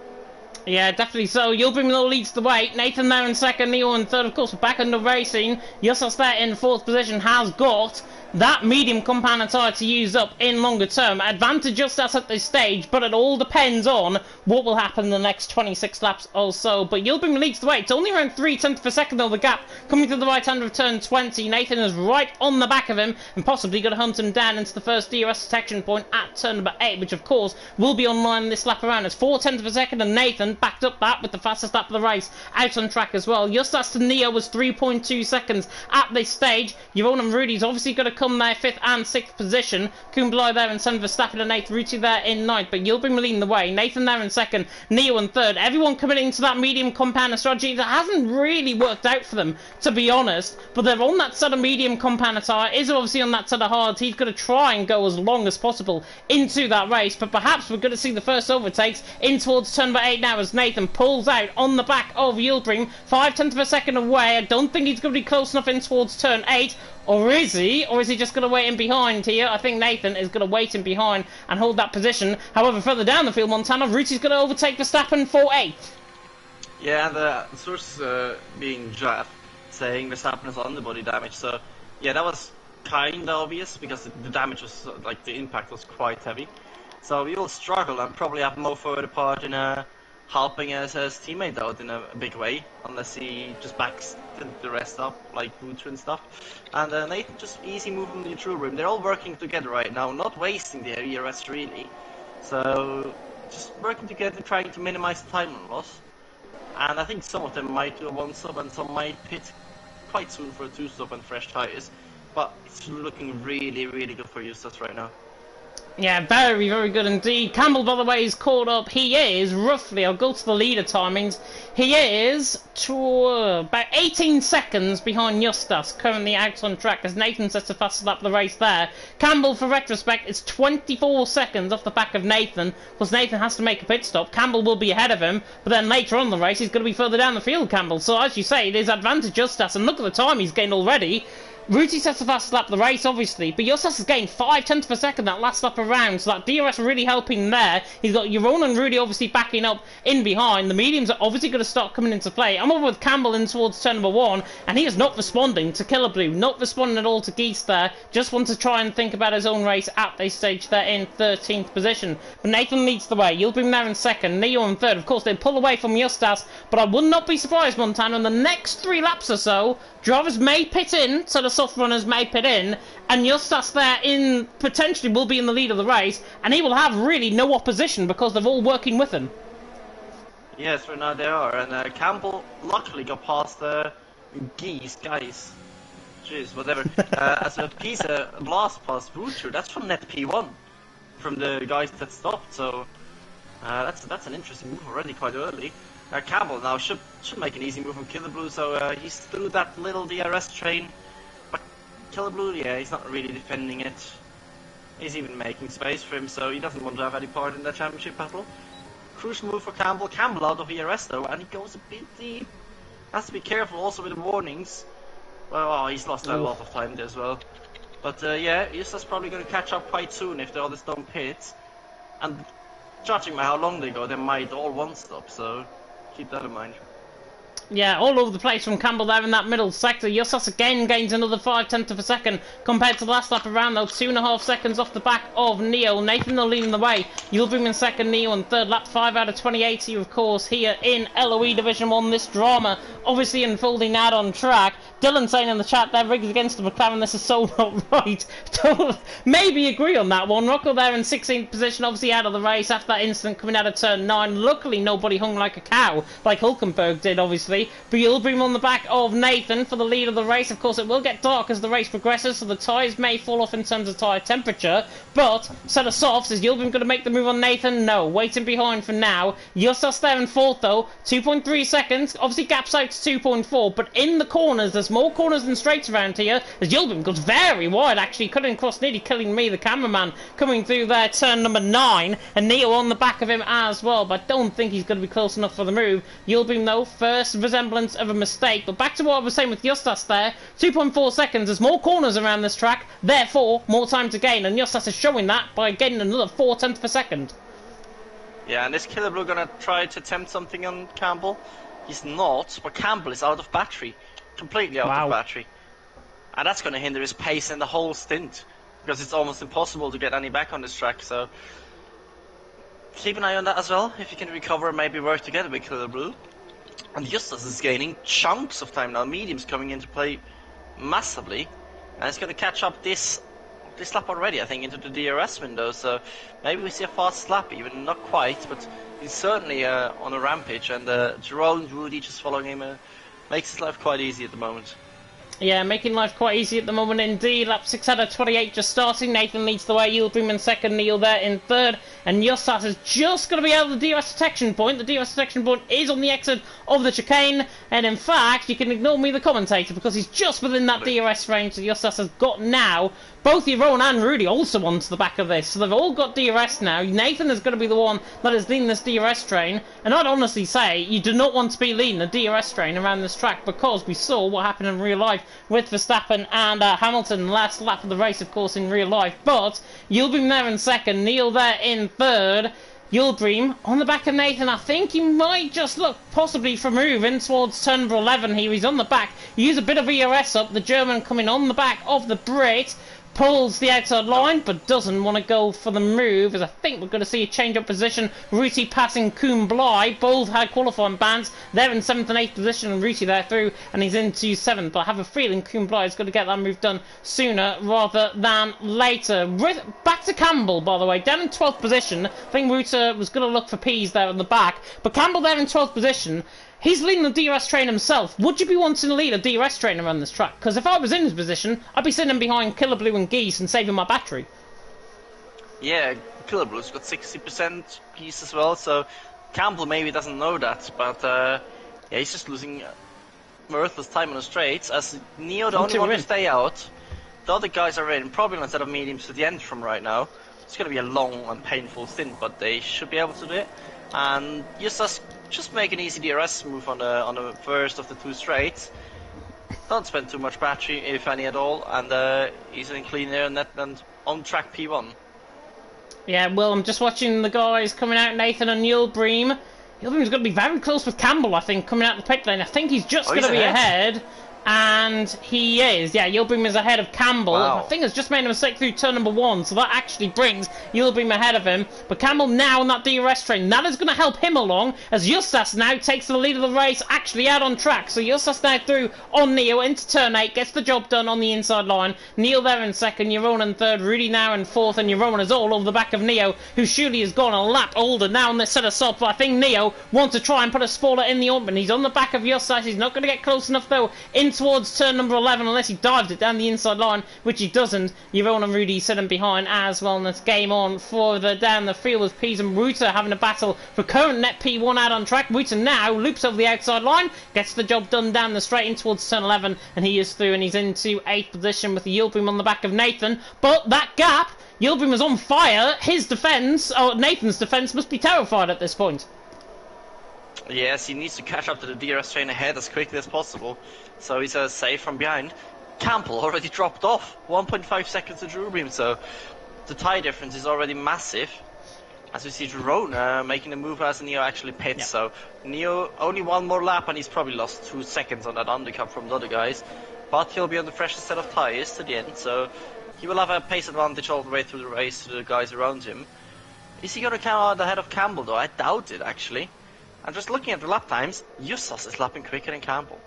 Speaker 1: Yeah, definitely so. Yilbrim leads the way. Nathan there in second, Neo in third. Of course, we're back in the racing. Yustas there in fourth position has got that medium compound tyre to use up in longer term. Advantage Yustas at this stage, but it all depends on what will happen in the next 26 laps or so. But Yilbrim leads the way. It's only around 3/10 per second though, the gap. Coming to the right hand of turn 20. Nathan is right on the back of him and possibly going to hunt him down into the first DRS detection point at turn number 8, which of course will be online this lap around. It's 4/10 per second and Nathan backed up that with the fastest lap of the race out on track as well. Justas to Neo was 3.2 seconds at this stage. Jeroen and Rudy's obviously going to come there 5th and 6th position. Kumbulai there in 7th, Verstappen and 8th, Rudy there in 9th, but Yilbrim leading the way. Nathan there in 2nd, Neo in 3rd. Everyone committing to that medium compound strategy that hasn't really worked out for them, to be honest, but they're on that sort of medium compound tyre. Is obviously on that sort of hard. He's going to try and go as long as possible into that race, but perhaps we're going to see the first overtakes in towards turn number 8 now as Nathan pulls out on the back of Yilbrim, 5/10 per second away. I don't think he's going to be close enough in towards turn 8. Or is he? Or is he just going to wait in behind here? I think Nathan is going to wait in behind and hold that position. However, further down the field, Montana, Ruty's going to overtake Verstappen for 8th.
Speaker 2: Yeah, the source being Jeff saying Verstappen has underbody damage. So, yeah, that was kind of obvious because the damage was, like, the impact was quite heavy. So we will struggle and probably have more further part in helping his teammate out in a big way, unless he just backs the rest up, like Booter and stuff. And Nathan just easy move in the neutral room. They're all working together right now, not wasting their ERS really. So just working together, trying to minimize the time loss. And I think some of them might do a 1-stop and some might pit quite soon for a 2-stop and fresh tires. But it's looking really, really good for Justas right now.
Speaker 1: Yeah, very, very good indeed. Campbell, by the way, is caught up. He is roughly, I'll go to the leader timings, he is about 18 seconds behind Justas, currently out on track, as Nathan sets the fastest lap of the race there. Campbell, for retrospect, is 24 seconds off the back of Nathan, plus Nathan has to make a pit stop. Campbell will be ahead of him, but then later on in the race, he's going to be further down the field, Campbell. So, as you say, it is advantage Justas, and look at the time he's gained already. Rudy sets the fastest lap of the race, obviously, but Justas has gained 5/10 per second that last lap around, so that DRS really helping there. He's got Jeroen and Rudy obviously backing up in behind. The mediums are obviously going to start coming into play. I'm over with Campbell in towards turn number 1, and he is not responding to Killer Blue, not responding at all to Geese there. Just wants to try and think about his own race at this stage. They're in 13th position. But Nathan leads the way. Yilbrim there in 2nd, Neo in 3rd. Of course, they pull away from Justas, but I would not be surprised, Montana, in the next 3 laps or so, drivers may pit in, so the soft runners may pit in, and Justas there in potentially will be in the lead of the race, and he will have really no opposition because they're all working with him.
Speaker 2: Yes, right now they are, and Campbell luckily got past Geese, guys. Jeez, whatever. As a piece of blast past Booter, that's from net P1, from the guys that stopped. So that's an interesting move already, quite early. Campbell now should make an easy move from Killer Blue, so he's through that little DRS train. But Killer Blue, yeah, he's not really defending it. He's even making space for him, so he doesn't want to have any part in that championship battle. Crucial move for Campbell. Campbell out of ERS though, and he goes a bit deep. Has to be careful also with the warnings. Well, he's lost a lot of time there as well. But yeah, Justas probably going to catch up quite soon if the others don't pit. And judging by how long they go, they might all 1-stop, so keep that in mind.
Speaker 1: Yeah, all over the place from Campbell there in that middle sector. Justas again gains another 5/10 of a second compared to the last lap around, though. 2.5 seconds off the back of Neo. Nathan will lead in the way. Yilbrim in 2nd, Neo in 3rd. Lap 5 out of 2080, of course, here in LOE Division 1. This drama obviously unfolding out on track. Dylan saying in the chat there, rigs against the McLaren, this is so not right. Maybe agree on that one. Rocco there in 16th position, obviously out of the race after that incident coming out of turn 9. Luckily, nobody hung like a cow, like Hulkenberg did, obviously. But Yilbrim on the back of Nathan for the lead of the race. Of course, it will get dark as the race progresses, so the tyres may fall off in terms of tyre temperature. But, set of softs, is Yilbrim going to make the move on Nathan? No, waiting behind for now. Justas there in 4th, though. 2.3 seconds. Obviously, gaps out to 2.4, but in the corners, there's more corners than straights around here, as Yilbrim goes very wide, actually, cutting across, nearly killing me, the cameraman, coming through there, turn number 9, and Neo on the back of him as well, but I don't think he's going to be close enough for the move. Yilbrim, though, first resemblance of a mistake, but back to what I was saying with Justas there, 2.4 seconds, there's more corners around this track, therefore, more time to gain, and Justas is showing that by gaining another 4/10 per second.
Speaker 2: Yeah, and is Killer Blue gonna try to attempt something on Campbell? He's not, but Campbell is out of battery. Completely out of battery. And that's gonna hinder his pace in the whole stint. Because it's almost impossible to get any back on this track, so... keep an eye on that as well, if you can recover and maybe work together with Killer Blue. And Justus is gaining chunks of time now, medium's coming into play massively. And it's gonna catch up this lap already, I think, into the DRS window, so maybe we see a fast lap, even not quite, but he's certainly on a rampage, and Jerome and Rudy just following him makes his life quite easy at the moment.
Speaker 1: Yeah, making life quite easy at the moment indeed. Lap 6 out of 28 just starting. Nathan leads the way. Yildirim in second. Neil there in third. And Justas is just going to be out of the DRS detection point. The DRS detection point is on the exit of the chicane. And in fact, you can ignore me, the commentator, because he's just within that DRS range that Justas has got now. Both Jeroen and Rudy also onto the back of this. So they've all got DRS now. Nathan is going to be the one that is leading this DRS train. And I'd honestly say you do not want to be leading a DRS train around this track, because we saw what happened in real life with Verstappen and Hamilton last lap of the race, of course, in real life. But Yildirim there in second, Neil there in third. Yildirim on the back of Nathan. I think he might just look possibly for move in towards turn number 11 here. He's on the back. He used a bit of ERS up. The German coming on the back of the Brit. Pulls the outside line, but doesn't want to go for the move, as I think we're going to see a change of position. Ruti passing Koen Bly. Both had qualifying bands. They're in 7th and 8th position, and Ruti there through, and he's into 7th. But I have a feeling Koen Bly is going to get that move done sooner rather than later. Back to Campbell, by the way, down in 12th position. I think Ruta was going to look for P's there in the back, but Campbell there in 12th position. He's leading the DRS train himself. Would you be wanting to lead a DRS train around this track? Because if I was in his position, I'd be sitting behind Killer Blue and Geese and saving my battery.
Speaker 2: Yeah, Killer Blue's got 60% Geese as well, so Campbell maybe doesn't know that, but yeah, he's just losing worthless time on the straights, as Neo, the only one to stay out. The other guys are in, probably instead of mediums to the end from right now. It's going to be a long and painful stint, but they should be able to do it. And just make an easy DRS move on the first of the two straights. Don't spend too much battery, if any at all, and he's in clean air and on track P1.
Speaker 1: Yeah, well, I'm just watching the guys coming out, Nathan and Yildirim. Yildirim's going to be very close with Campbell, I think, coming out the pit lane. I think he's just going to be ahead. And he is, yeah, Yildirim is ahead of Campbell. Wow. I think has just made a mistake through turn number 1, so that actually brings Yildirim ahead of him. But Campbell now on that DRS train. That is going to help him along, as Justas now takes the lead of the race, actually out on track. So Justas now through on Neo into turn 8, gets the job done on the inside line. Neil there in second, Jeroen in third, Rudy now in fourth, and Jeroen is all over the back of Neo, who surely has gone a lap older now on this set of soft. But I think Neo wants to try and put a spoiler in the ointment. He's on the back of Justas. He's not going to get close enough, though, in towards turn number 11 unless he dives it down the inside line, which he doesn't. Jeroen and Rudy sitting behind as well, and it's game on further down the field with Pease and Ruta having a battle for current net P1 out on track. Ruta now loops over the outside line, gets the job done down the straight in towards turn 11, and he is through, and he's into 8th position with Yildirim on the back of Nathan. But that gap, Yildirim is on fire. His defence, or Nathan's defence, must be terrified at this point.
Speaker 2: Yes, he needs to catch up to the DRS train ahead as quickly as possible, so he's safe from behind. Campbell already dropped off, 1.5 seconds to Yildirim, so the tie difference is already massive. As we see Jeroen making a move as Neo actually pits, so Neo only one more lap and he's probably lost 2 seconds on that undercut from the other guys. But he'll be on the freshest set of tyres to the end, so he will have a pace advantage all the way through the race to the guys around him. Is he going to come out ahead of Campbell though? I doubt it actually. And just looking at the lap times, Justas is lapping quicker than Campbell.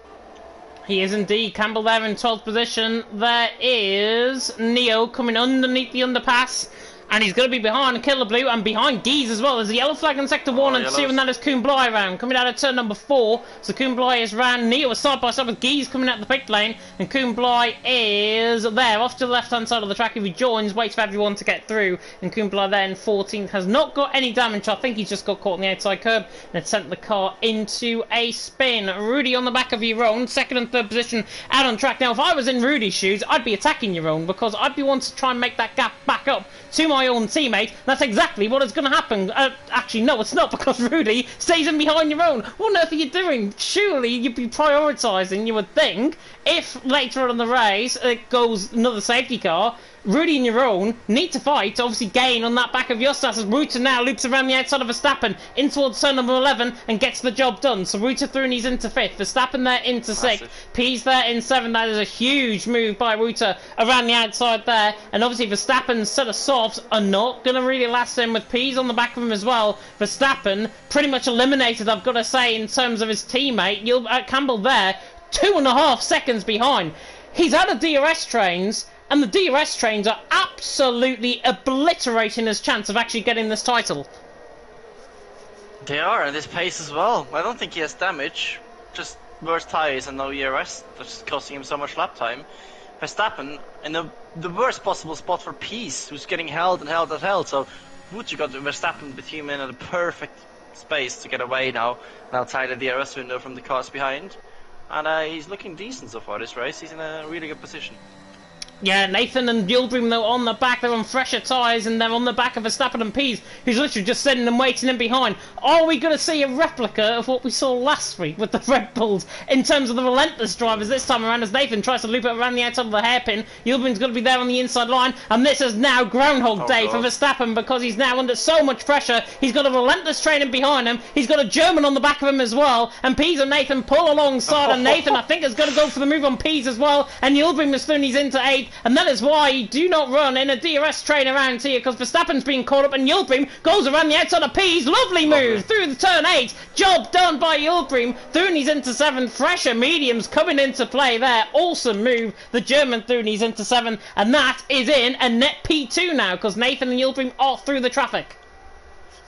Speaker 1: He is indeed. Campbell there in 12th position. There is Neo coming underneath the underpass. And he's going to be behind Killer Blue and behind Geese as well. There's a yellow flag in sector 1 and 2, and that is Koen Bly round. Coming out of turn number 4. So Koen Bly is round. Neo is side by side with Geese coming out the pit lane. And Koen Bly is there off to the left hand side of the track. If he joins, waits for everyone to get through. And Koen Bly there in 14th has not got any damage. I think he's just got caught on the outside curb and it sent the car into a spin. Rudy on the back of Jeroen, 2nd and 3rd position out on track. Now, if I was in Rudy's shoes, I'd be attacking Jeroen because I'd be wanting to try and make that gap back up to my own teammate. That's exactly what is going to happen. Actually, no, it's not, because Rudy stays in behind Jeroen. What on earth are you doing? Surely you'd be prioritising, you would think, if later on in the race it goes another safety car, Rudy and your own need to fight to obviously gain on that back of Justas as Ruta now loops around the outside of Verstappen in towards turn number 11 and gets the job done. So Ruta through and he's into 5th. Verstappen there into 6th. P's there in 7th. That is a huge move by Ruta around the outside there. And obviously Verstappen's set of softs are not going to really last him with P's on the back of him as well. Verstappen pretty much eliminated, I've got to say, in terms of his teammate. Campbell there, 2.5 seconds behind. He's out of DRS trains. And the DRS trains are absolutely obliterating his chance of actually getting this title.
Speaker 2: They are, and this pace as well. I don't think he has damage. Just worse tyres and no ERS. That's costing him so much lap time. Verstappen in the worst possible spot for Peace, who's getting held and held and held. So Vucci got Verstappen with him in a perfect space to get away now. And outside the DRS window from the cars behind. And he's looking decent so far this race. He's in a really good position.
Speaker 1: Yeah, Nathan and Gilbrim, though, on the back. They're on fresher tyres, and they're on the back of Verstappen and Pease, who's literally just sitting and waiting in behind. Are we going to see a replica of what we saw last week with the Red Bulls in terms of the relentless drivers this time around as Nathan tries to loop it around the outside of the hairpin? Gilbrim's going to be there on the inside line, and this is now Groundhog Day for Verstappen because he's now under so much pressure. He's got a relentless training behind him. He's got a German on the back of him as well, and Pease and Nathan pull alongside, and Nathan, I think, is going to go for the move on Pease as well, and Gilbrim is soon he's into 8th. And that is why you do not run in a DRS train around here, because Verstappen's being caught up and Gilbrim goes around the outside of Pease. Lovely move through the turn 8. Job done by Gilbrim. Through into 7th. Fresher mediums coming into play there. Awesome move. The German through into 7th. And that is in a net P2 now, because Nathan and Gilbrim are through the traffic.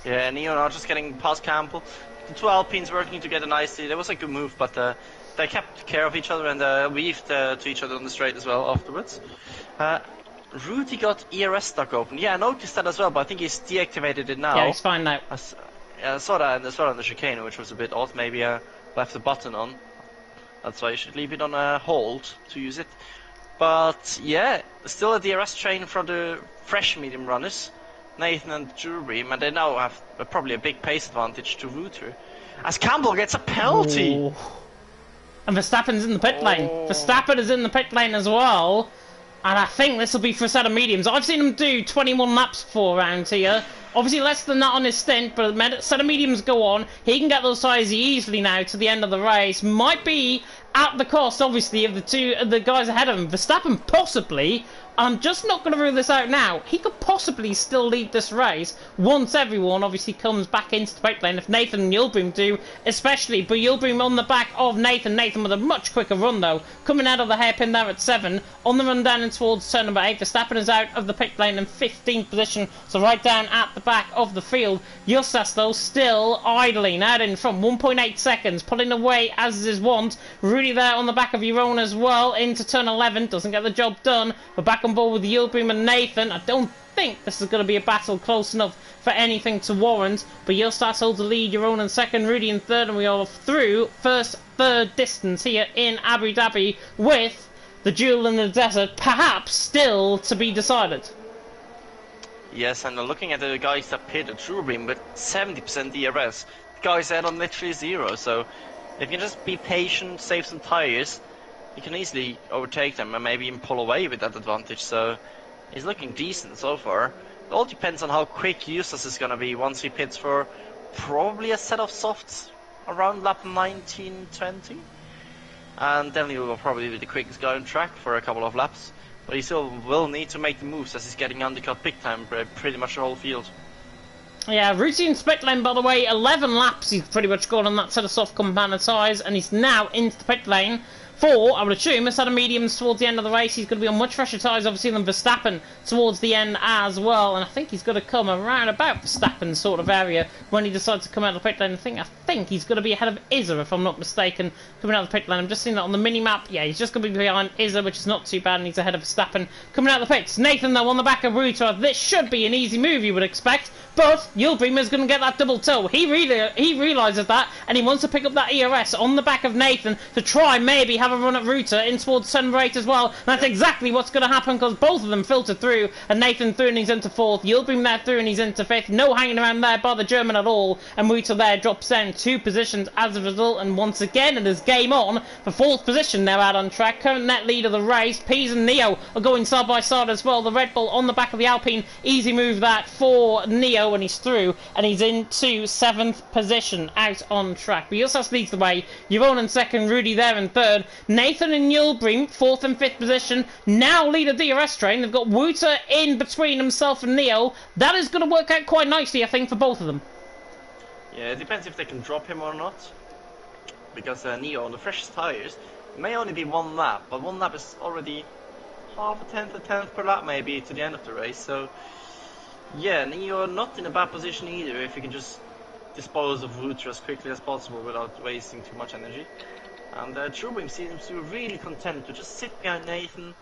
Speaker 2: Yeah, Neo now just getting past Campbell. The two Alpines working together nicely. That was a good move, but they kept care of each other and weaved to each other on the straight as well afterwards. Rudy got ERS stuck open. Yeah, I noticed that as well, but I think he's deactivated it now.
Speaker 1: Yeah, he's fine now.
Speaker 2: I saw that as well on the chicane, which was a bit odd. Maybe left the button on. That's why you should leave it on hold to use it. But yeah, still a DRS train from the fresh medium runners, Nathan and Jurbeam, and they now have probably a big pace advantage to Rooter. As Campbell gets a penalty!
Speaker 1: Ooh. And Verstappen's in the pit lane. Verstappen is in the pit lane as well. And I think this will be for a set of mediums. I've seen him do 21 laps before around here. Obviously less than that on his stint, but a set of mediums go on. He can get those tyres easily now to the end of the race. Might be at the cost, obviously, of the guys ahead of him. Verstappen possibly. I'm just not going to rule this out now. He could possibly still lead this race once everyone obviously comes back into the pit lane. If Nathan and Gilbrim do, especially. But Gilbrim on the back of Nathan. Nathan with a much quicker run though. Coming out of the hairpin there at 7. On the run down and towards turn number 8. Verstappen is out of the pit lane in 15th position. So right down at the back of the field. Justas though still idling out in front. 1.8 seconds. Pulling away as is his wont. Rudy there on the back of your own as well. Into turn 11. Doesn't get the job done. We're back on board with Gilbrim and Nathan. I don't think this is going to be a battle close enough for anything to warrant, but Justas holds the lead, your own in 2nd, Rudy in 3rd, and we are through third distance here in Abu Dhabi with the duel in the desert perhaps still to be decided.
Speaker 2: Yes, and looking at the guys that pitted Jurbeam with 70% DRS, the guys had on literally 0, so if you just be patient, save some tyres, you can easily overtake them and maybe even pull away with that advantage. So he's looking decent so far. It all depends on how quick Justas is going to be once he pits for probably a set of softs around lap 19-20. And then he will probably be the quickest guy on track for a couple of laps. But he still will need to make the moves as he's getting undercut big time pretty much the whole field.
Speaker 1: Yeah, Rudy in pit lane, by the way, 11 laps he's pretty much gone on that set of soft compound tyres, and he's now into the pit lane for, I would assume, a set of mediums towards the end of the race. He's going to be on much fresher tyres, obviously, than Verstappen towards the end as well. And I think he's going to come around about Verstappen's sort of area when he decides to come out of the pit lane. I think he's going to be ahead of Izza, if I'm not mistaken, coming out of the pit lane. I'm just seeing that on the mini-map. Yeah, he's just going to be behind Izza, which is not too bad, and he's ahead of Verstappen coming out of the pits. Nathan, though, on the back of Ruta. This should be an easy move, you would expect. But Gilbrim is going to get that double toe. He realises that, and he wants to pick up that ERS on the back of Nathan to try maybe have a run at Ruta in towards turn number 8 as well. And that's exactly what's going to happen because both of them filter through. And Nathan through and he's into 4th. Yildirim there through and he's into 5th. No hanging around there by the German at all. And Ruta there drops down 2 positions as a result. And once again, it is game on for 4th position now out on track. Current net lead of the race. Pease and Neo are going side by side as well. The Red Bull on the back of the Alpine. Easy move that for Neo and he's through. And he's into 7th position out on track. But Justas leads the way. Jeroen in 2nd. Rudy there in 3rd. Nathan and Yildirim 4th and 5th position. Now lead a DRS train. They've got Wuta in between himself and Neo. That is going to work out quite nicely, I think, for both of them.
Speaker 2: Yeah, it depends if they can drop him or not. Because Neo on the freshest tyres may only be 1 lap, but 1 lap is already half a tenth per lap maybe to the end of the race. So yeah, Neo not in a bad position either if you can just dispose of Wuta as quickly as possible without wasting too much energy. And Truebim seems to be really content to just sit behind Nathan,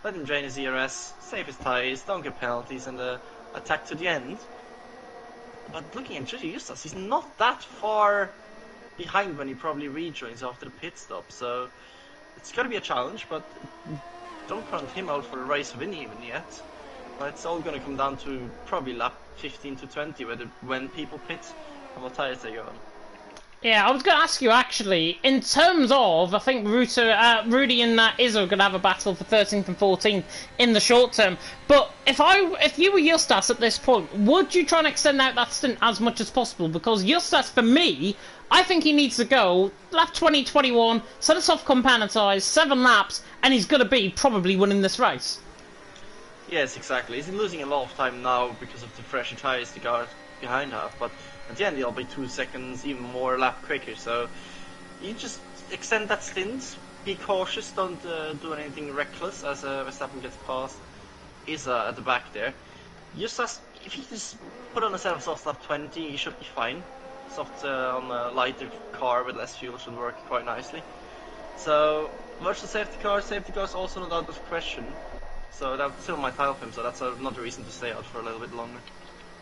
Speaker 2: let him drain his ERS, save his tyres, don't get penalties, and attack to the end. But looking at Justas, he's not that far behind when he probably rejoins after the pit stop, so it's going to be a challenge, but don't count him out for a race win even yet. But it's all going to come down to probably lap 15 to 20 when people pit and what tyres they go on.
Speaker 1: Yeah, I was going to ask you actually, in terms of, I think Rudy and Izzo are going to have a battle for 13th and 14th in the short term. But if you were Justas at this point, would you try and extend out that stint as much as possible? Because Justas, for me, I think he needs to go lap 20, 21, set us off companionized, 7 laps, and he's going to be probably winning this race.
Speaker 2: Yes, exactly. He's losing a lot of time now because of the fresher tyres the guard behind have, but at the end he'll be 2 seconds, even more lap quicker, so you just extend that stint, be cautious, don't do anything reckless as Verstappen gets past Isa at the back there. Just if he just put on a set of soft lap 20, he should be fine. Soft on a lighter car with less fuel should work quite nicely. So, virtual safety car is also not out of question. So that still might help him, so that's another reason to stay out for a little bit longer.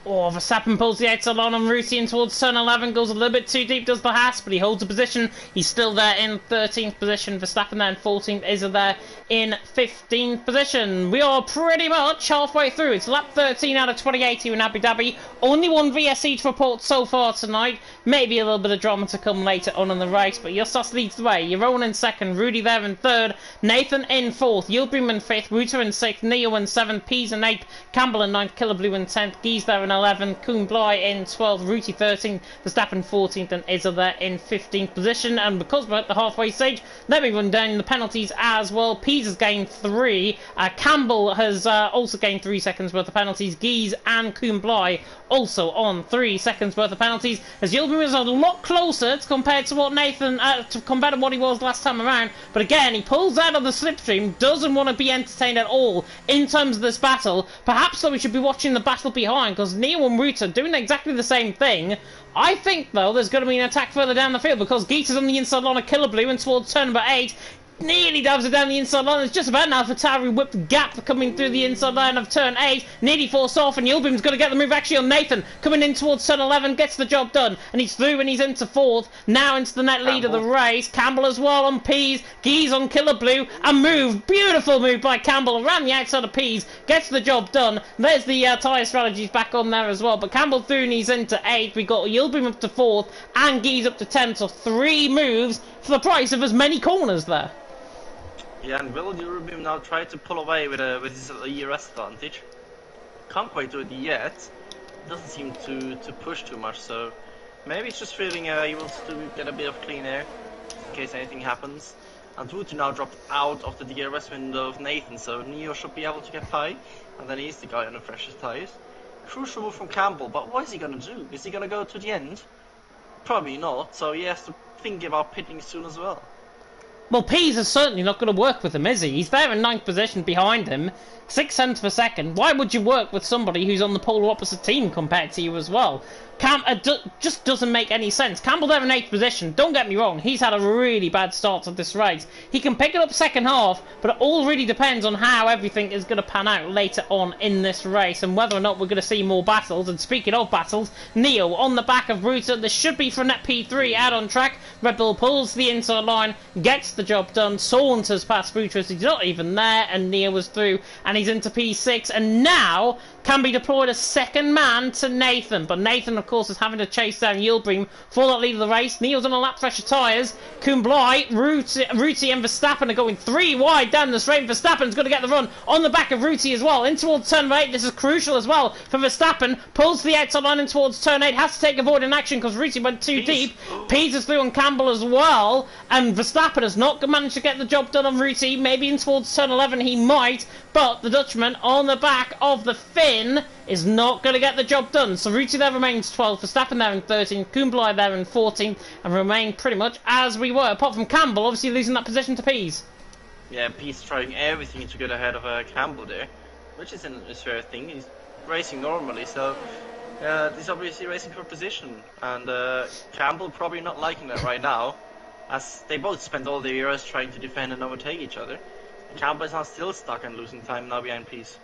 Speaker 1: Oh, Verstappen pulls the outside line on Ruti in towards turn 11, goes a little bit too deep, does the Haas, but he holds a position. He's still there in 13th position. Verstappen there in 14th, Isa there in 15th position. We are pretty much halfway through. It's lap 13 out of 28 here in Abu Dhabi. Only 1 VSE to report so far tonight. Maybe a little bit of drama to come later on in the race, but Justas leads the way. Jeroen in 2nd, Rudy there in 3rd, Nathan in 4th, Yildirim in 5th, Ruta in 6th, Neo in 7th, Pease in 8th, Campbell in 9th, Killer Blue in 10th, Gies there in 11th, Koen Bly in 12th, Ruti 13th, Verstappen 14th, and Isa there in 15th position. And because we're at the halfway stage, let me run down the penalties as well. Pease has gained 3, Campbell has also gained 3 seconds worth of penalties, Gies and Koen Bly also on 3 seconds worth of penalties, as Yildirim is a lot closer compared to what compared to what he was last time around. But again, he pulls out of the slipstream, doesn't want to be entertained at all in terms of this battle. Perhaps though we should be watching the battle behind, because Neo and Ruta doing exactly the same thing. I think though there's going to be an attack further down the field, because Geet is on the inside line of Killer Blue and towards turn number 8. Nearly dives it down the inside line. It's just about an AlphaTauri whipped gap coming through the inside line of turn 8. Nearly forced off, and Yildirim's going to get the move actually on Nathan. Coming in towards turn 11, gets the job done. And he's through and he's into 4th. Now into the net lead of the race. Campbell as well on Pease. Gees on Killer Blue. A move, beautiful move by Campbell around the outside of Pease. Gets the job done. There's the tyre strategies back on there as well. But Campbell through and he's into 8th. We got Yildirim up to 4th and Gees up to 10th. So 3 moves for the price of as many corners there.
Speaker 2: Yeah, and will Yildirim now try to pull away with his ERS advantage? Can't quite do it yet. Doesn't seem to push too much, so maybe it's just feeling he wants to get a bit of clean air in case anything happens. And Ruti now dropped out of the DRS window of Nathan, so Neo should be able to get high, and then he's the guy on the freshest tyres. Crucial move from Campbell, but what is he going to do? Is he going to go to the end? Probably not, so he has to think about pitting soon as well.
Speaker 1: Well, Pease is certainly not going to work with him, is he? He's there in 9th position behind him, 6 cents per second. Why would you work with somebody who's on the polar opposite team compared to you as well? Just doesn't make any sense. Campbell there in 8th position. Don't get me wrong, he's had a really bad start to this race. He can pick it up second half, but it all really depends on how everything is going to pan out later on in this race and whether or not we're going to see more battles. And speaking of battles, Neo on the back of Ruta. This should be for net P3 out on track. Red Bull pulls the inside line, gets the the job done. Saunter's past Boutros, he's not even there, and Nia was through, and he's into P6, and now can be deployed a second man to Nathan, but Nathan, of course, is having to chase down Yildirim for that lead of the race. Neil's on a lap fresher tyres. Kublai, Ruti, and Verstappen are going 3 wide down the straight. Verstappen's going to get the run on the back of Ruti as well. In towards turn 8, this is crucial as well for Verstappen. Pulls the outside line in towards turn 8, has to take avoiding action because Ruti went too deep. Pease is through on Campbell as well, and Verstappen has not managed to get the job done on Ruti. Maybe in towards turn 11 he might, but the Dutchman on the back of the Finn is not going to get the job done. So Ruti there remains 12, Verstappen there in 13, Kublai there in 14, and remain pretty much as we were, apart from Campbell obviously losing that position to Pease.
Speaker 2: Yeah, Pease trying everything to get ahead of Campbell there, which isn't a fair thing. He's racing normally, so he's obviously racing for position, and Campbell probably not liking that right now, as they both spent all their years trying to defend and overtake each other. Campbell is now still stuck and losing time now behind Pease.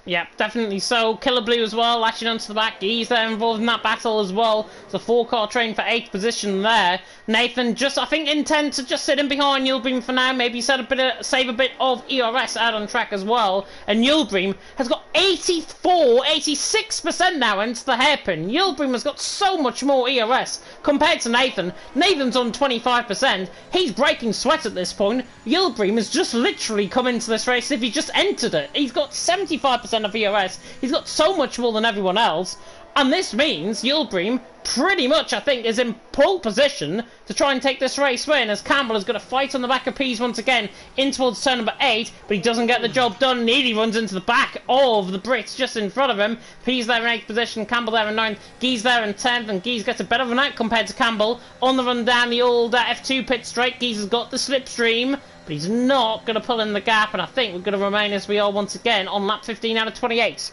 Speaker 1: Yeah, definitely so. Killer Blue as well, latching onto the back. He's there involved in that battle as well. It's a 4-car train for 8th position there. Nathan just, I think, intent to just sit in behind Yildirim for now. Maybe save a bit of ERS out on track as well. And Yildirim has got 86% now into the hairpin. Yildirim has got so much more ERS compared to Nathan. Nathan's on 25%. He's breaking sweat at this point. Yildirim has just literally come into this race as if he just entered it. He's got 75% of ERS. He's got so much more than everyone else, and this means Yildirim pretty much, I think, is in pole position to try and take this race win, as Campbell is going to fight on the back of Pease once again in towards turn number 8, but he doesn't get the job done. Nearly runs into the back of the Brits just in front of him. Pease there in 8th position, Campbell there in 9th, Geese there in 10th, and Geese gets a bit of an out compared to Campbell on the run down the old F2 pit straight. Geese has got the slipstream, but he's not going to pull in the gap, and I think we're going to remain as we are once again on lap 15 out of 28.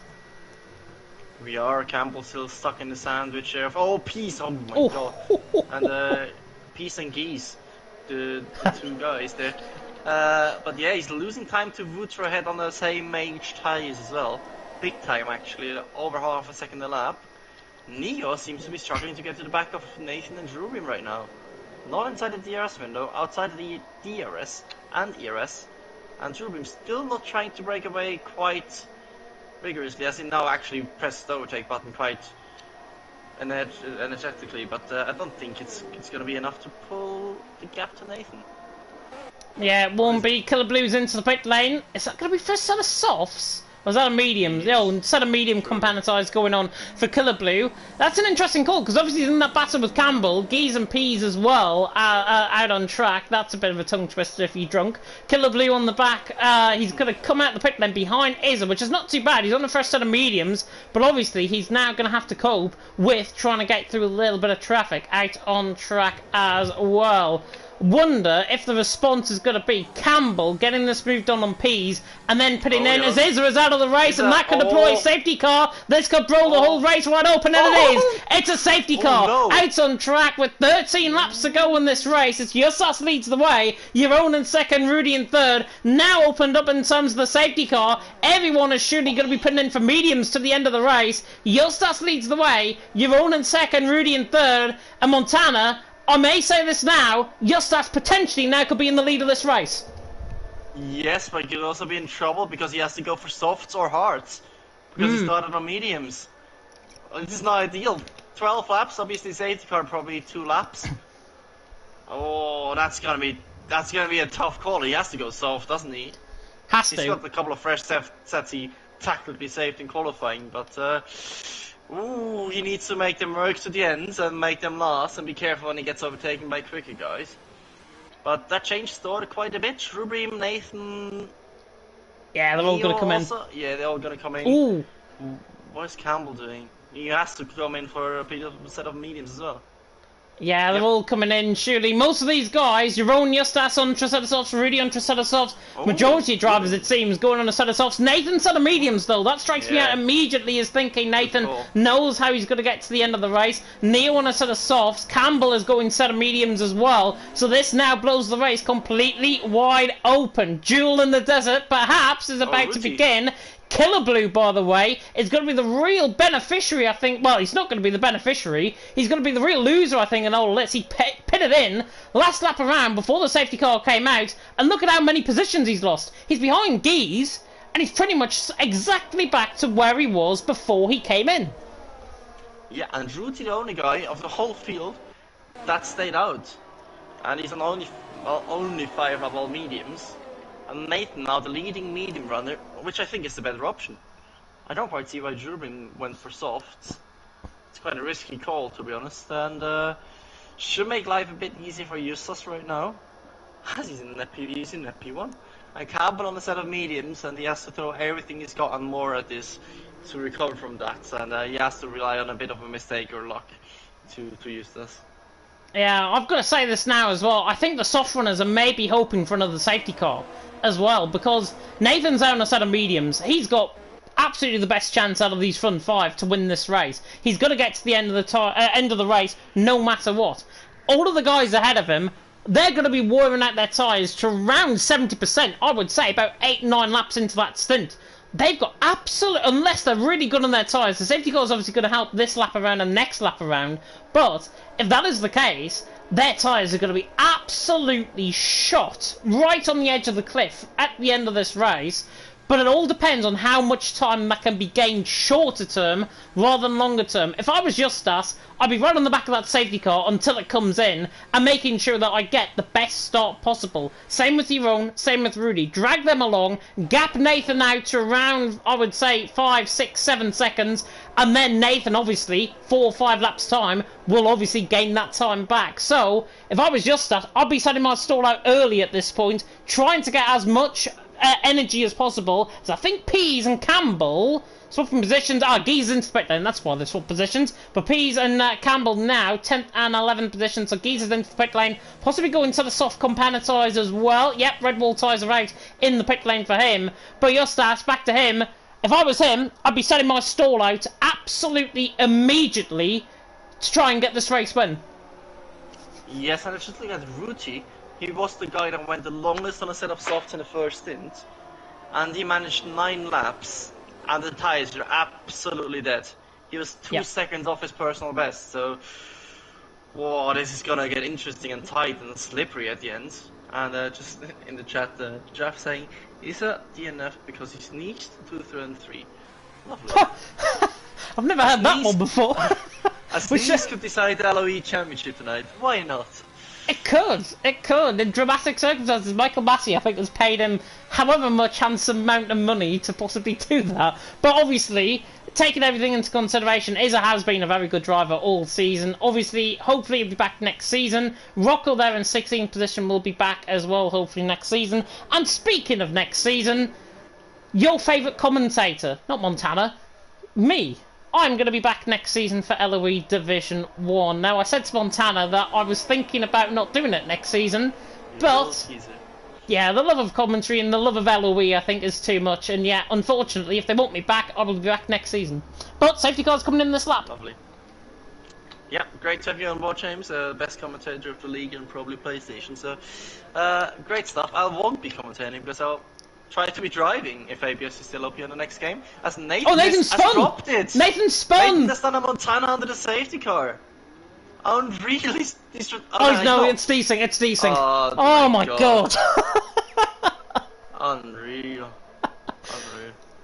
Speaker 2: We are. Campbell still stuck in the sandwich there. Oh, Pease! Oh my god! And Pease and Geese, the 2 guys there. But yeah, he's losing time to Wooter ahead on the same age tyres as well. Big time actually, over half a second a lap. Neo seems to be struggling to get to the back of Nathan and Yildirim right now. Not inside the DRS window, outside of the DRS and ERS, and Yildirim still not trying to break away quite rigorously, as he now actually pressed the overtake button quite energetically, but I don't think it's going to be enough to pull the gap to Nathan.
Speaker 1: Yeah, it won't be. Killer Blue's into the pit lane. Is that going to be first set of softs? Or is that a medium?
Speaker 2: Yes.
Speaker 1: Oh, set of medium componentized going on for Killer Blue. That's an interesting call, because obviously in that battle with Campbell, Geese and Pease as well out on track. That's a bit of a tongue twister if you're drunk. Killer Blue on the back. He's going to come out the pit lane behind Izza, which is not too bad. He's on the first set of mediums, but obviously he's now going to have to cope with trying to get through a little bit of traffic out on track as well. Wonder if the response is going to be Campbell getting this move done on Pease and then putting in as Izza is out of the race, and that could deploy safety car. This could roll the whole race wide open, and it is. It's a safety car out on track with 13 laps to go in this race. It's Justas leads the way, Jeroen in second, Rudy in third. Now opened up in terms of the safety car. Everyone is surely going to be putting in for mediums to the end of the race. Justas leads the way, Jeroen in second, Rudy in third, and Montana, I may say this now, Justas potentially now could be in the lead of this race.
Speaker 2: Yes, but he could also be in trouble because he has to go for softs or hards, because he started on mediums. This is not ideal. 12 laps, obviously safety car probably 2 laps. Oh, that's gonna be a tough call. He has to go soft, doesn't he? He's got a couple of fresh sets he tactically saved in qualifying, but ooh, he needs to make them work to the ends and make them last, and be careful when he gets overtaken by quicker guys. But that changed the order quite a bit. Yildirim, Nathan...
Speaker 1: Yeah, they're all going to come in.
Speaker 2: Yeah, they're all going to come in.
Speaker 1: Ooh.
Speaker 2: What's Campbell doing? He has to come in for a set of mediums as well.
Speaker 1: Yeah, they're all coming in, surely. Most of these guys, Jeroen, Justas on a set of softs, Rudy on a set of softs. Majority of drivers, it seems, going on a set of softs. Nathan set of mediums, though. That strikes me out immediately as thinking Nathan knows how he's going to get to the end of the race. Neo on a set of softs. Campbell is going set of mediums as well. So this now blows the race completely wide open. Duel in the desert, perhaps, is about to begin. Killer Blue, by the way, is going to be the real beneficiary, I think. Well, he's not going to be the beneficiary. He's going to be the real loser, I think, in all this. He pitted in last lap around before the safety car came out, and look at how many positions he's lost. He's behind Gies, and he's pretty much exactly back to where he was before he came in.
Speaker 2: Yeah, and Ruti, the only guy of the whole field that stayed out. And he's on only 5 of all mediums. And Nathan now the leading medium runner, which I think is the better option. I don't quite see why Jurgen went for softs. It's quite a risky call, to be honest, and should make life a bit easier for Justus right now. As he's in P1. And Campbell on a set of mediums, and he has to throw everything he's got and more at this to recover from that, and he has to rely on a bit of a mistake or luck to use this.
Speaker 1: Yeah, I've got to say this now as well. I think the soft runners are maybe hoping for another safety car as well, because Nathan's on a set of mediums. He's got absolutely the best chance out of these front 5 to win this race. He's got to get to the end of the race no matter what. All of the guys ahead of him, they're going to be wearing out their tyres to around 70%, I would say, about 8-9 laps into that stint. They've got unless they're really good on their tyres, the safety car is obviously going to help this lap around and next lap around, but if that is the case, their tyres are going to be absolutely shot right on the edge of the cliff at the end of this race. But it all depends on how much time that can be gained shorter term rather than longer term. If I was Justas, I'd be right on the back of that safety car until it comes in and making sure that I get the best start possible. Same with Jeroen, same with Rudy. Drag them along, gap Nathan out to around, I would say, 5, 6, 7 seconds, and then Nathan, obviously, 4 or 5 laps time, will obviously gain that time back. So, if I was Justas, I'd be setting my stall out early at this point, trying to get as much energy as possible. So I think Pease and Campbell swapping positions. Gies into pit lane, that's why they swap positions. But Pease and Campbell now 10th and 11th position. So Gies is into pit lane, possibly going to the soft compound tyres as well. Yep, red wall tyres are out in the pit lane for him. But Justas, back to him. If I was him, I'd be setting my stall out absolutely immediately to try and get this race win.
Speaker 2: Yes, and it's just like at Ruti. He was the guy that went the longest on a set of softs in the first stint, and he managed 9 laps, and the tyres are absolutely dead. He was 2 seconds off his personal best, so whoa, this is gonna get interesting and tight and slippery at the end. And just in the chat, Jeff saying, is a DNF because he sneezed 2, 3, and 3. Lovely.
Speaker 1: I've never had that one before.
Speaker 2: A sneeze could decide the LOE championship tonight. Why not?
Speaker 1: It could. In dramatic circumstances, Michael Massey, I think, has paid him however much handsome amount of money to possibly do that. But obviously, taking everything into consideration, Izza has been a very good driver all season. Obviously, hopefully he'll be back next season. Rocco there in 16th position will be back as well, hopefully next season. And speaking of next season, your favourite commentator, not Montana, me. I'm going to be back next season for LOE Division 1. Now, I said to Montana that I was thinking about not doing it next season, but yeah, the love of commentary and the love of LOE I think is too much, and yeah, unfortunately, if they want me back, I will be back next season. But safety car's coming in this lap.
Speaker 2: Lovely. Yeah, great to have you on board, James. Best commentator of the league and probably PlayStation, so great stuff. I won't be commentating because I'll try to be driving if ABS is still up here in the next game. As Nathan has dropped it!
Speaker 1: Nathan spun!
Speaker 2: Nathan has done a Montana under the safety car. Unreal.
Speaker 1: It's decent, it's decent. Oh my god.
Speaker 2: Unreal.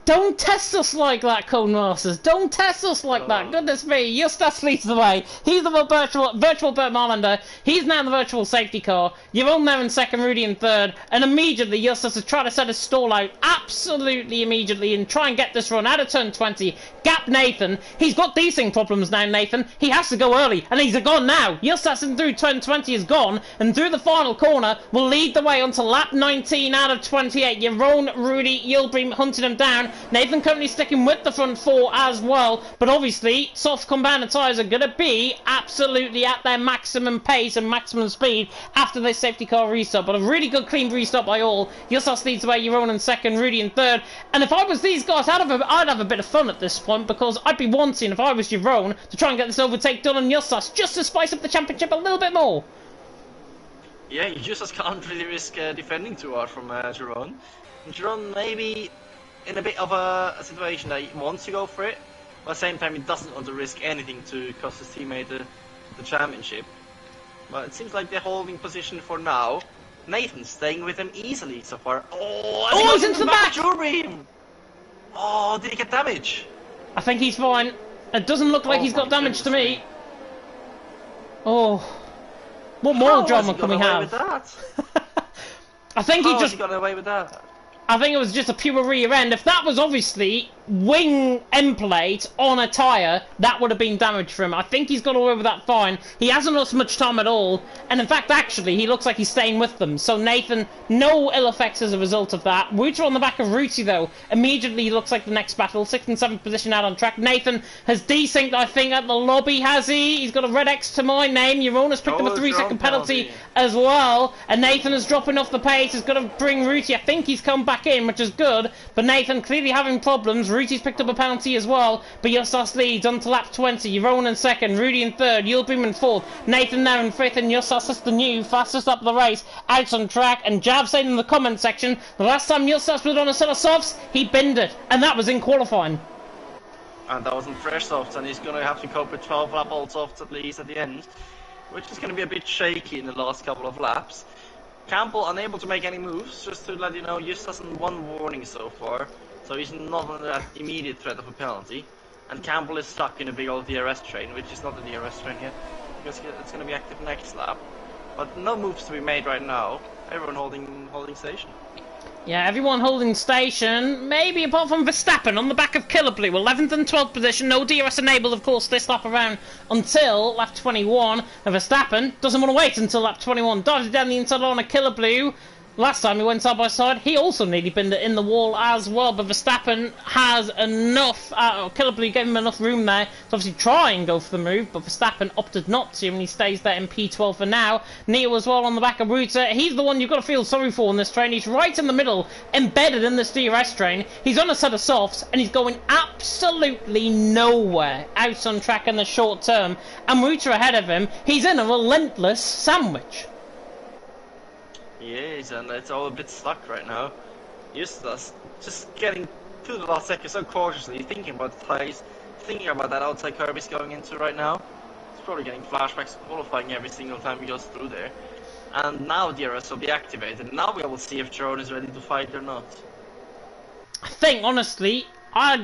Speaker 1: Don't test us like that, Codemasters. Don't test us like that. Goodness me. Justas leads the way. He's the virtual Bert Marlander. He's now in the virtual safety car. Jeroen there in second, Rudy in third. And immediately, Justas is trying to set his stall out absolutely immediately and try and get this run out of turn 20. Gap Nathan. He's got desync problems now, Nathan. He has to go early. And he's gone now. Justas in through turn 20 is gone. And through the final corner will lead the way onto lap 19 out of 28. Jeroen, Rudy, Yilbream hunting him down. Nathan currently sticking with the front 4 as well, but obviously soft compound tyres are going to be absolutely at their maximum pace and maximum speed after this safety car restart. But a really good clean restart by all. Justas leads the way, Jeroen in second, Rudy in third. And if I was these guys, I'd have a bit of fun at this point, because I'd be wanting, if I was Jeroen, to try and get this overtake done on Justas just to spice up the championship a little bit more.
Speaker 2: Yeah, you just can't really risk defending too hard from Jeroen. Jeroen maybe in a bit of a situation that he wants to go for it, but at the same time he doesn't want to risk anything to cost his teammate the championship. But it seems like they're holding position for now. Nathan's staying with them easily so far. Oh, and he goes
Speaker 1: he's into the back!
Speaker 2: Dream! Oh, did he get damage?
Speaker 1: I think he's fine. It doesn't look like he's got damage to me. Oh. What more drama can we have? I think he just
Speaker 2: got away with that.
Speaker 1: I think it was just a pure rear end. If that was obviously wing end plate on a tyre, that would have been damage for him. I think he's got away with that fine. He hasn't lost much time at all. And in fact, actually, he looks like he's staying with them. So Nathan, no ill effects as a result of that. Rooter on the back of Rooty, though. Immediately looks like the next battle. 6th and 7th position out on track. Nathan has desynced, I think, at the lobby, has he? He's got a red X to my name. Jeroen picked up a 3-second penalty as well. And Nathan is dropping off the pace. He's got to bring Rooty. I think he's come back in, which is good, but Nathan clearly having problems. Rudy's picked up a penalty as well, but Justas leads on to lap 20. Jeroen in 2nd, Rudy in 3rd, Yilbrim in 4th, Nathan now in 5th, and Justas is the new fastest up the race, out on track. And Jav said in the comment section, the last time Justas was on a set of softs, he binned it, and that was in qualifying.
Speaker 2: And that wasn't fresh softs, and he's going to have to cope with 12 lap old softs at least at the end, which is going to be a bit shaky in the last couple of laps. Campbell unable to make any moves, just to let you know, Justas in 1 warning so far, so he's not under that immediate threat of a penalty. And Campbell is stuck in a big old DRS train, which is not a DRS train yet, because it's going to be active next lap. But no moves to be made right now, everyone holding station.
Speaker 1: Yeah, everyone holding station, maybe apart from Verstappen on the back of Killer Blue, 11th and 12th position, no DRS enabled of course this lap around until lap 21, and Verstappen doesn't want to wait until lap 21, dives down the inside line of Killer Blue. Last time he went side by side, he also nearly binned it in the wall as well, but Verstappen has enough, Killer Blue gave him enough room there to obviously try and go for the move, but Verstappen opted not to, and he stays there in P12 for now. Neo as well on the back of Reuter, he's the one you've got to feel sorry for in this train. He's right in the middle, embedded in this DRS train. He's on a set of softs, and he's going absolutely nowhere out on track in the short term, and Reuter ahead of him, he's in a relentless sandwich.
Speaker 2: He is, and it's all a bit stuck right now. Justas just getting to the last second so cautiously, thinking about the tyres, thinking about that outside curve he's going into right now. He's probably getting flashbacks qualifying every single time he goes through there. And now DRS will be activated. Now we will see if Jeroen is ready to fight or not.
Speaker 1: I think, honestly, I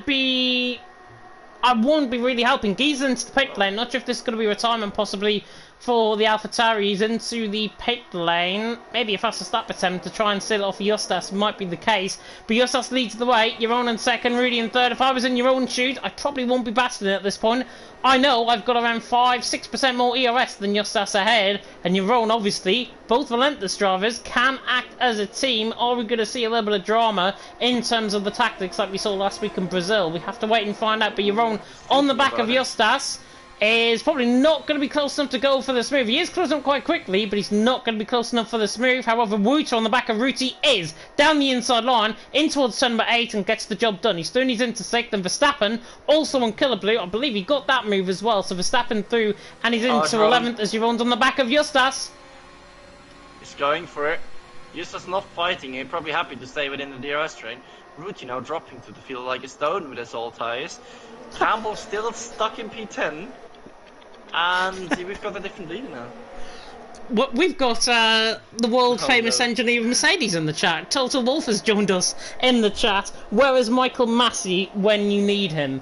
Speaker 1: won't be really helping. He's into the pit lane. Not sure if this is going to be retirement, possibly, for the AlphaTauris into the pit lane. Maybe a faster start attempt to try and seal it off Justas might be the case. But Justas leads the way. Jeroen in 2nd, Rudy in 3rd. If I was in Jeroen's shoes, I probably won't be battling at this point. I know I've got around 5-6% more ERS than Justas ahead. And Jeroen, obviously, both relentless drivers can act as a team. Are we going to see a little bit of drama in terms of the tactics like we saw last week in Brazil? We have to wait and find out. But Jeroen on the back of Justas is probably not going to be close enough to go for this move. He is close enough quite quickly, but he's not going to be close enough for this move. However, Wouter on the back of Ruti is down the inside line, in towards turn number 8 and gets the job done. He's through, he's into 6th, and Verstappen also on Killer Blue. I believe he got that move as well, so Verstappen through, and he's into 11th as Jeroen's on the back of Justas.
Speaker 2: He's going for it. Justas not fighting, he's probably happy to stay within the DRS train. Ruti now dropping to the field like a stone with his old tyres. Campbell still stuck in P10. And we've got a different leader now.
Speaker 1: Well, we've got the world-famous engineer of Mercedes in the chat. Total Wolf has joined us in the chat. Where is Michael Massey when you need him?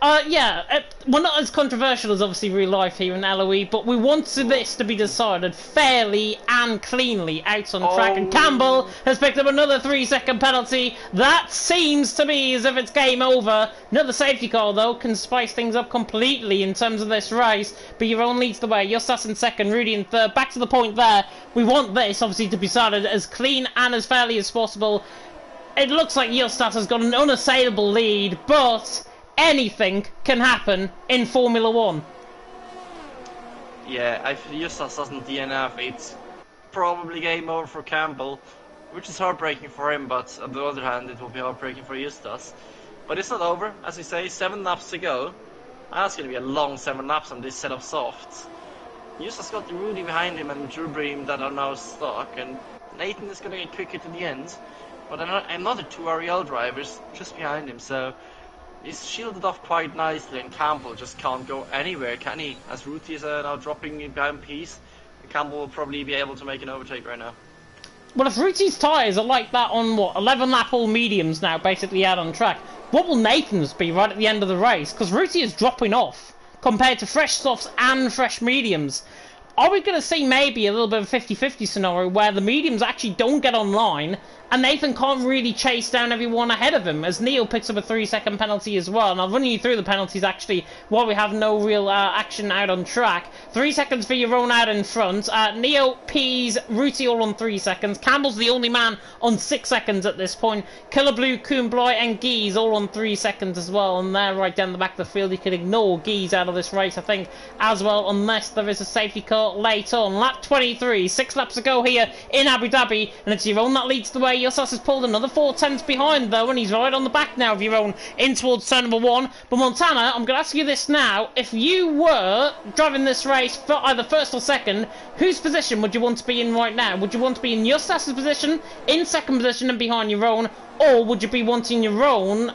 Speaker 1: We're not as controversial as obviously real life here in LOE, but we wanted this to be decided fairly and cleanly out on track, and Campbell has picked up another 3-second penalty. That seems to be as if it's game over. Another safety car, though, can spice things up completely in terms of this race, but Jeroen leads the way. Justas in 2nd, Rudy in 3rd. Back to the point there. We want this, obviously, to be decided as clean and as fairly as possible. It looks like Justas has got an unassailable lead, but anything can happen in Formula 1.
Speaker 2: Yeah, if Justas doesn't DNF, it's probably game over for Campbell, which is heartbreaking for him, but on the other hand, it will be heartbreaking for Justas. But it's not over, as we say, 7 laps to go. And that's going to be a long 7 laps on this set of softs. Justas got the Rudy behind him and Drew that are now stuck, and Nathan is going to get quicker to the end. But another 2 Ariel drivers just behind him, so he's shielded off quite nicely, and Campbell just can't go anywhere, can he? As Ruti is now dropping behind Peace, Campbell will probably be able to make an overtake right now.
Speaker 1: Well, if Ruti's tyres are like that on, 11 lap all mediums now, basically out on track, what will Nathan's be right at the end of the race? Because Ruti is dropping off compared to fresh softs and fresh mediums. Are we going to see maybe a little bit of a 50-50 scenario where the mediums actually don't get online and Nathan can't really chase down everyone ahead of him, as Neil picks up a 3-second penalty as well? And I'll run you through the penalties actually while we have no real action out on track. 3 seconds for your own out in front. Neil, Pease, Ruti all on 3 seconds. Campbell's the only man on 6 seconds at this point. Killer Blue, Kuhnblei and Gies all on 3 seconds as well. And they're right down the back of the field. You can ignore Gies out of this race, I think, as well, unless there is a safety car late on. Lap 23, 6 laps to go here in Abu Dhabi, and it's Jeroen that leads the way. Yossas has pulled another 4 tenths behind though, and he's right on the back now of Jeroen in towards turn number 1. But Montana, I'm going to ask you this now: if you were driving this race for either first or second, whose position would you want to be in right now? Would you want to be in Yossas's position, in second position and behind Jeroen, or would you be wanting Jeroen,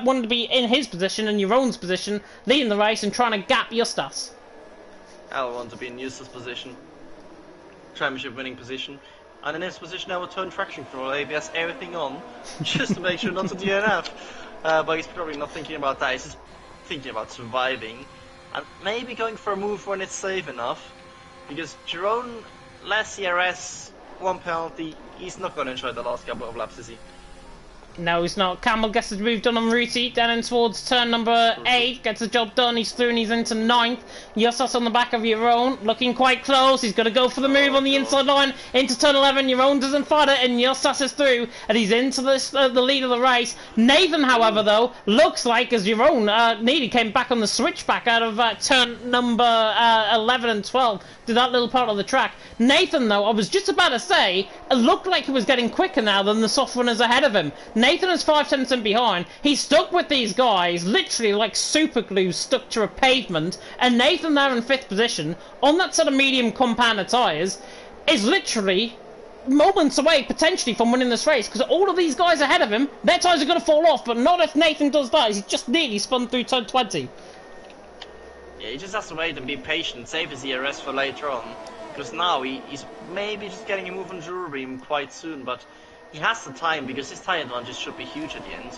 Speaker 1: wanting to be in his position and Jeroen's position, leading the race and trying to gap Justas?
Speaker 2: I would want to be in Justas' position, championship winning position, and in his position I would turn traction control, ABS, everything on, just to make sure not to DNF. But he's probably not thinking about that, he's just thinking about surviving, and maybe going for a move when it's safe enough, because Jeroen, last CRS, 1 penalty, he's not going to enjoy the last couple of laps, is he?
Speaker 1: No, he's not. Campbell gets the move done on Ruti, down in towards turn number 8, gets the job done, he's through and he's into 9th. Yossas on the back of Jeroen, looking quite close, he's going to go for the move on the inside line, into turn 11, Jeroen doesn't fight it, and Yossas is through, and he's into this, the lead of the race. Nathan, however, though, looks like, as Jeroen nearly came back on the switchback out of turn number 11 and 12, to that little part of the track. Nathan, though, I was just about to say, it looked like he was getting quicker now than the soft runners ahead of him. Nathan is 5 tenths in behind. He's stuck with these guys, literally like super glue stuck to a pavement. And Nathan there in 5th position, on that sort of medium compounder tyres, is literally moments away potentially from winning this race, because all of these guys ahead of him, their tyres are going to fall off, but not if Nathan does that. He's just nearly spun through turn 20.
Speaker 2: Yeah, he just has to wait and be patient, save his ERS for later on, because now he's maybe just getting a move on Jurbeam quite soon, but he has the time, because his tyre advantage should be huge at the end.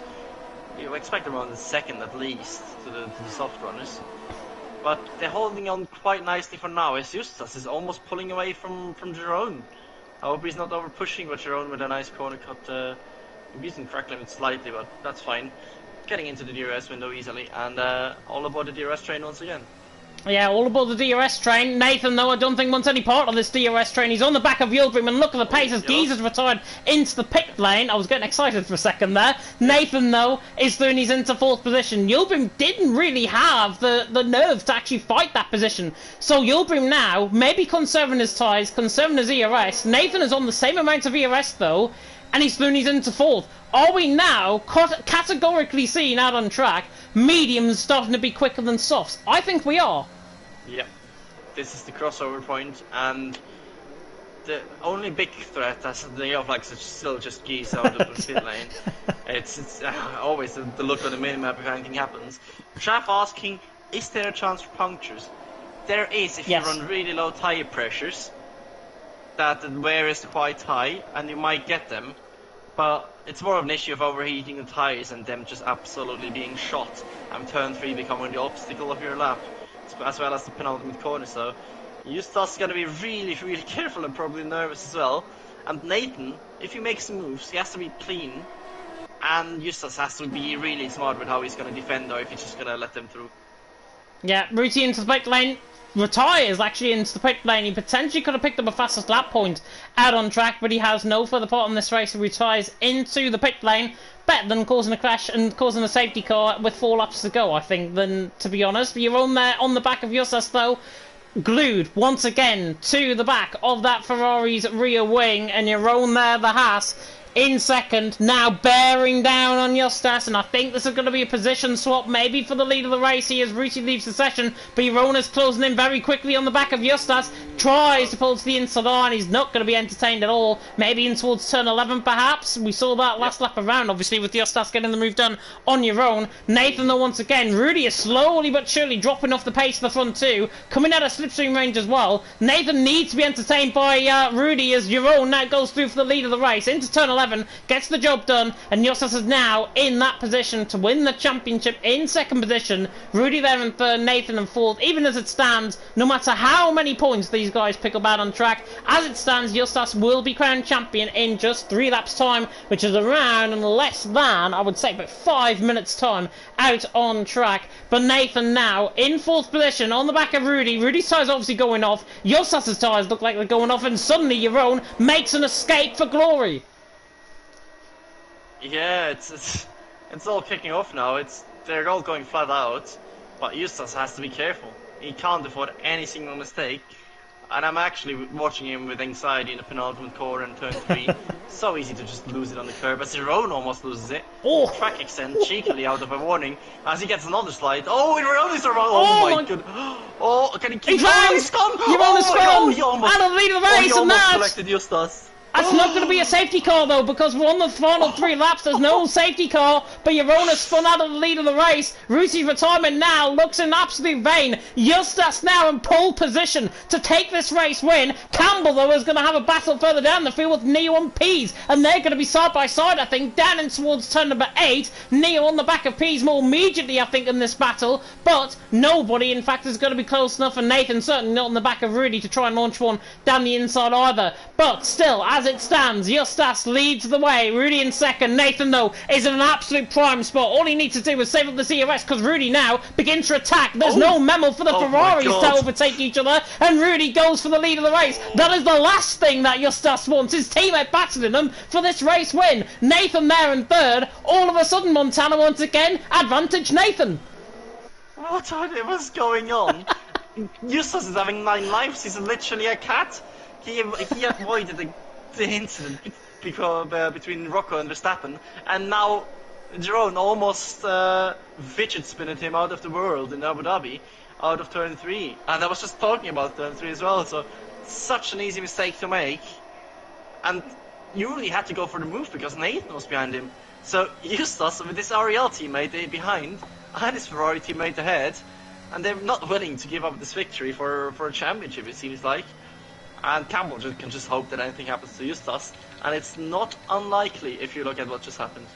Speaker 2: You expect around the second at least to the soft runners, but they're holding on quite nicely for now, as Justas is almost pulling away from Jeroen. I hope he's not over pushing, but Jeroen with a nice corner cut, beating track limit slightly, but that's fine. Getting into the DRS window easily, and all aboard the DRS train once again.
Speaker 1: Yeah, all aboard the DRS train. Nathan, though, I don't think wants any part of this DRS train. He's on the back of Yildirim, and look at the pace as Gies has retired into the pit lane. I was getting excited for a second there. Nathan, though, is through and he's into 4th position. Yildirim didn't really have the nerve to actually fight that position. So Yildirim now, maybe conserving his tyres, conserving his ERS. Nathan is on the same amount of ERS, though, and he's through and he's into 4th. Are we now categorically seeing out on track mediums starting to be quicker than softs? I think we are.
Speaker 2: Yep. This is the crossover point, and the only big threat, as the yellow flags are still just geese out of the pit lane. It's always the look on the minimap if anything happens. Trav asking, is there a chance for punctures? There is if you run really low tire pressures, that the wear is quite high, and you might get them. But it's more of an issue of overheating the tires and them just absolutely being shot, and turn 3 becoming the obstacle of your lap, as well as the penultimate corner. So Justas is going to be really, really careful and probably nervous as well. And Nathan, if he makes moves, he has to be clean, and Justas has to be really smart with how he's going to defend, or if he's just going to let them through.
Speaker 1: Yeah, Ruti into the pit lane. Retires actually into the pit lane. He potentially could have picked up a fastest lap point out on track, but he has no further part in this race. He retires into the pit lane. Better than causing a crash and causing a safety car with 4 laps to go, I think, than, to be honest. You're on there on the back of Justas, though, glued once again to the back of that Ferrari's rear wing, and you're on there, the Haas in second, now bearing down on Justas, and I think this is going to be a position swap maybe for the lead of the race here as Ruti leaves the session, but Girona's closing in very quickly on the back of Justas, tries to pull to the inside line, he's not going to be entertained at all, maybe in towards turn 11 perhaps, we saw that last lap around obviously with Justas getting the move done on your own. Nathan though once again, Rudy is slowly but surely dropping off the pace of the front two, coming out of slipstream range as well. Nathan needs to be entertained by Rudy as Jeroen now goes through for the lead of the race into turn 11, gets the job done, and Justas is now in that position to win the championship in second position. Rudy there in third, Nathan in fourth. Even as it stands, no matter how many points these guys pick up out on track, as it stands Justas will be crowned champion in just 3 laps time, which is around less than, I would say, about 5 minutes time out on track. But Nathan now in fourth position on the back of Rudy. Rudy's tyres obviously going off, Justas' tyres look like they're going off, and suddenly Jeroen makes an escape for glory.
Speaker 2: Yeah, it's all kicking off now. They're all going flat out, but Justas has to be careful. He can't afford any single mistake. And I'm actually watching him with anxiety in the penultimate corner in turn 3. So easy to just lose it on the curb, as Jeroen almost loses it.
Speaker 1: Oh.
Speaker 2: Track extend cheekily out of a warning as he gets another slide. Oh, Jeroen is around. Oh my god. Oh, can he keep
Speaker 1: going?
Speaker 2: He's gone.
Speaker 1: Jeroen is gone.
Speaker 2: He almost,
Speaker 1: out of the lead of the race,
Speaker 2: he
Speaker 1: and
Speaker 2: almost
Speaker 1: that's
Speaker 2: collected Justas.
Speaker 1: That's not going to be a safety car though, because we're on the final 3 laps. There's no safety car, but Jeroen has spun out of the lead of the race. Ruti's retirement now looks in absolute vain. Justas now in pole position to take this race win. Campbell though is going to have a battle further down the field with Neo and Pease, and they're going to be side by side I think down in towards turn number 8. Neo on the back of Pease more immediately I think in this battle, but nobody in fact is going to be close enough, and Nathan certainly not on the back of Rudy to try and launch one down the inside either. But still, as it stands, Justas leads the way, Rudy in second. Nathan though is in an absolute prime spot. All he needs to do is save up the CRS, because Rudy now begins to attack. There's no memo for the Ferraris to overtake each other, and Rudy goes for the lead of the race. That is the last thing that Justas wants, his teammate battling them for this race win. Nathan there in third. All of a sudden Montana once again, advantage Nathan.
Speaker 2: What was going on? Justas is having 9 lives, he's literally a cat. He avoided the incident between Rocco and Verstappen, and now Jeroen almost fidget spinned him out of the world in Abu Dhabi, out of turn 3. And I was just talking about turn 3 as well, so such an easy mistake to make. And you really had to go for the move because Nathan was behind him. So Justas with his REL teammate behind and his Ferrari teammate ahead, and they're not willing to give up this victory for a championship, it seems like. And Campbell can just hope that anything happens to Justas, and it's not unlikely if you look at what just happened.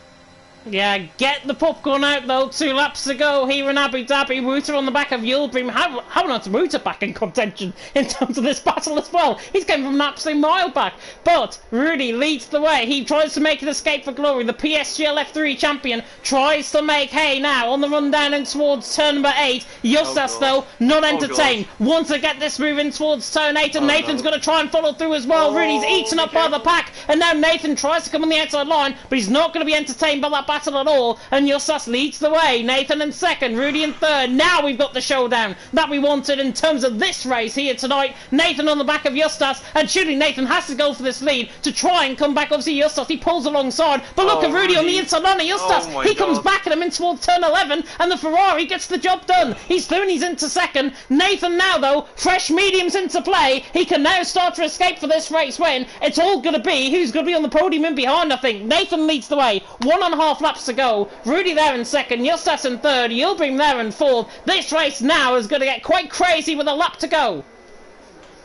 Speaker 1: Yeah, get the popcorn out though. 2 laps to go here in Abu Dhabi. Ruta on the back of Yildirim. How not Ruta back in contention in terms of this battle as well? He's came from an absolute mile back. But Rudy leads the way. He tries to make an escape for glory. The PSGL F3 champion tries to make hay now on the run down in towards turn number 8. Justas though not entertained. Wants to get this move in towards turn 8, and Nathan's going to try and follow through as well. Rudy's eaten up by the pack, and now Nathan tries to come on the outside line, but he's not going to be entertained by that battle at all, and Justas leads the way. Nathan in second, Rudy in third. Now we've got the showdown that we wanted in terms of this race here tonight. Nathan on the back of Justas, and surely Nathan has to go for this lead to try and come back. Obviously Justas, he pulls alongside, but look at Rudy on the inside line of Justas. He comes back at him in towards turn 11, and the Ferrari gets the job done. He's through and he's into second. Nathan now though, fresh mediums into play. He can now start to escape for this race win. It's all going to be who's going to be on the podium in behind, I think. Nathan leads the way, 1.5 laps to go. Rudy there in second, Justas in third, Yildirim there in fourth. This race now is going to get quite crazy with a lap to go.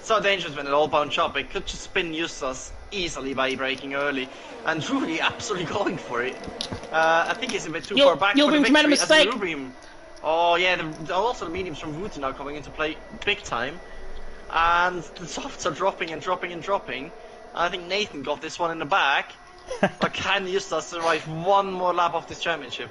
Speaker 2: So dangerous when it all bunch up. It could just spin Justas easily by braking early, and Rudy absolutely going for it. I think he's a bit too far back for the victory.
Speaker 1: Made a mistake.
Speaker 2: Oh yeah, also the mediums from Ruti now coming into play big time, and the softs are dropping and dropping and dropping. I think Nathan got this one in the back. But can Justas survive one more lap of this championship?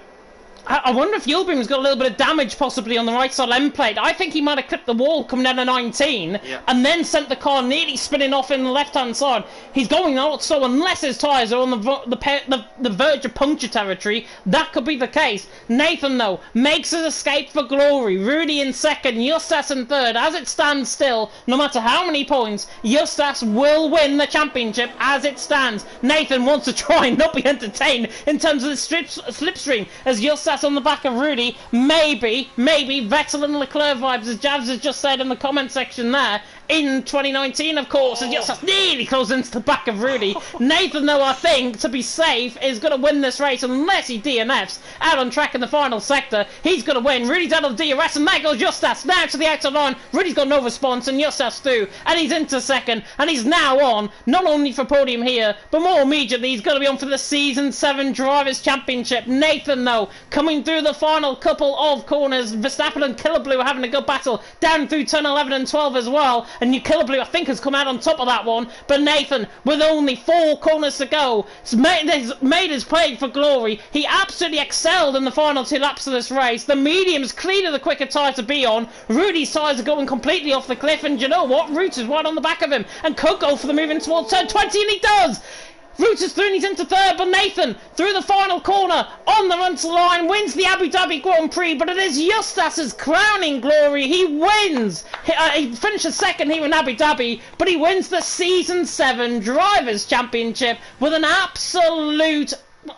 Speaker 1: I wonder if Yildirim's got a little bit of damage possibly on the right side end plate. I think he might have clipped the wall coming down to 19 and then sent the car nearly spinning off in the left-hand side. He's going out, so unless his tyres are on the verge of puncture territory, that could be the case. Nathan, though, makes his escape for glory. Rudy in second, Justas in third. As it stands still, no matter how many points, Justas will win the championship as it stands. Nathan wants to try and not be entertained in terms of the slipstream, as Justas on the back of Rudy, maybe Vettel and Leclerc vibes, as Javs has just said in the comment section there, in 2019, of course, and Justas nearly goes into the back of Rudy. Nathan, though, I think, to be safe, is going to win this race unless he DNFs out on track in the final sector. He's going to win. Rudy's out of the DRS, and there goes Justas now to the outside line. Rudy's got no response, and Justas too, and he's into second, and he's now on, not only for podium here, but more immediately, he's going to be on for the Season 7 Drivers' Championship. Nathan, though, coming through the final couple of corners. Verstappen and Killblue are having a good battle down through turn 11 and 12 as well, and Killblue, I think, has come out on top of that one, but Nathan, with only 4 corners to go, has made his play for glory. He absolutely excelled in the final 2 laps of this race. The medium's clearly the quicker tyre to be on. Rudy's tyres are going completely off the cliff, and you know what? Roots is right on the back of him, and could go for the move in towards turn 20, and he does! Roots is through and he's into third, but Nathan, through the final corner, on the run to the line, wins the Abu Dhabi Grand Prix, but it is Justas's crowning glory. He wins. He finishes second here in Abu Dhabi, but he wins the Season 7 Drivers' Championship with an absolute,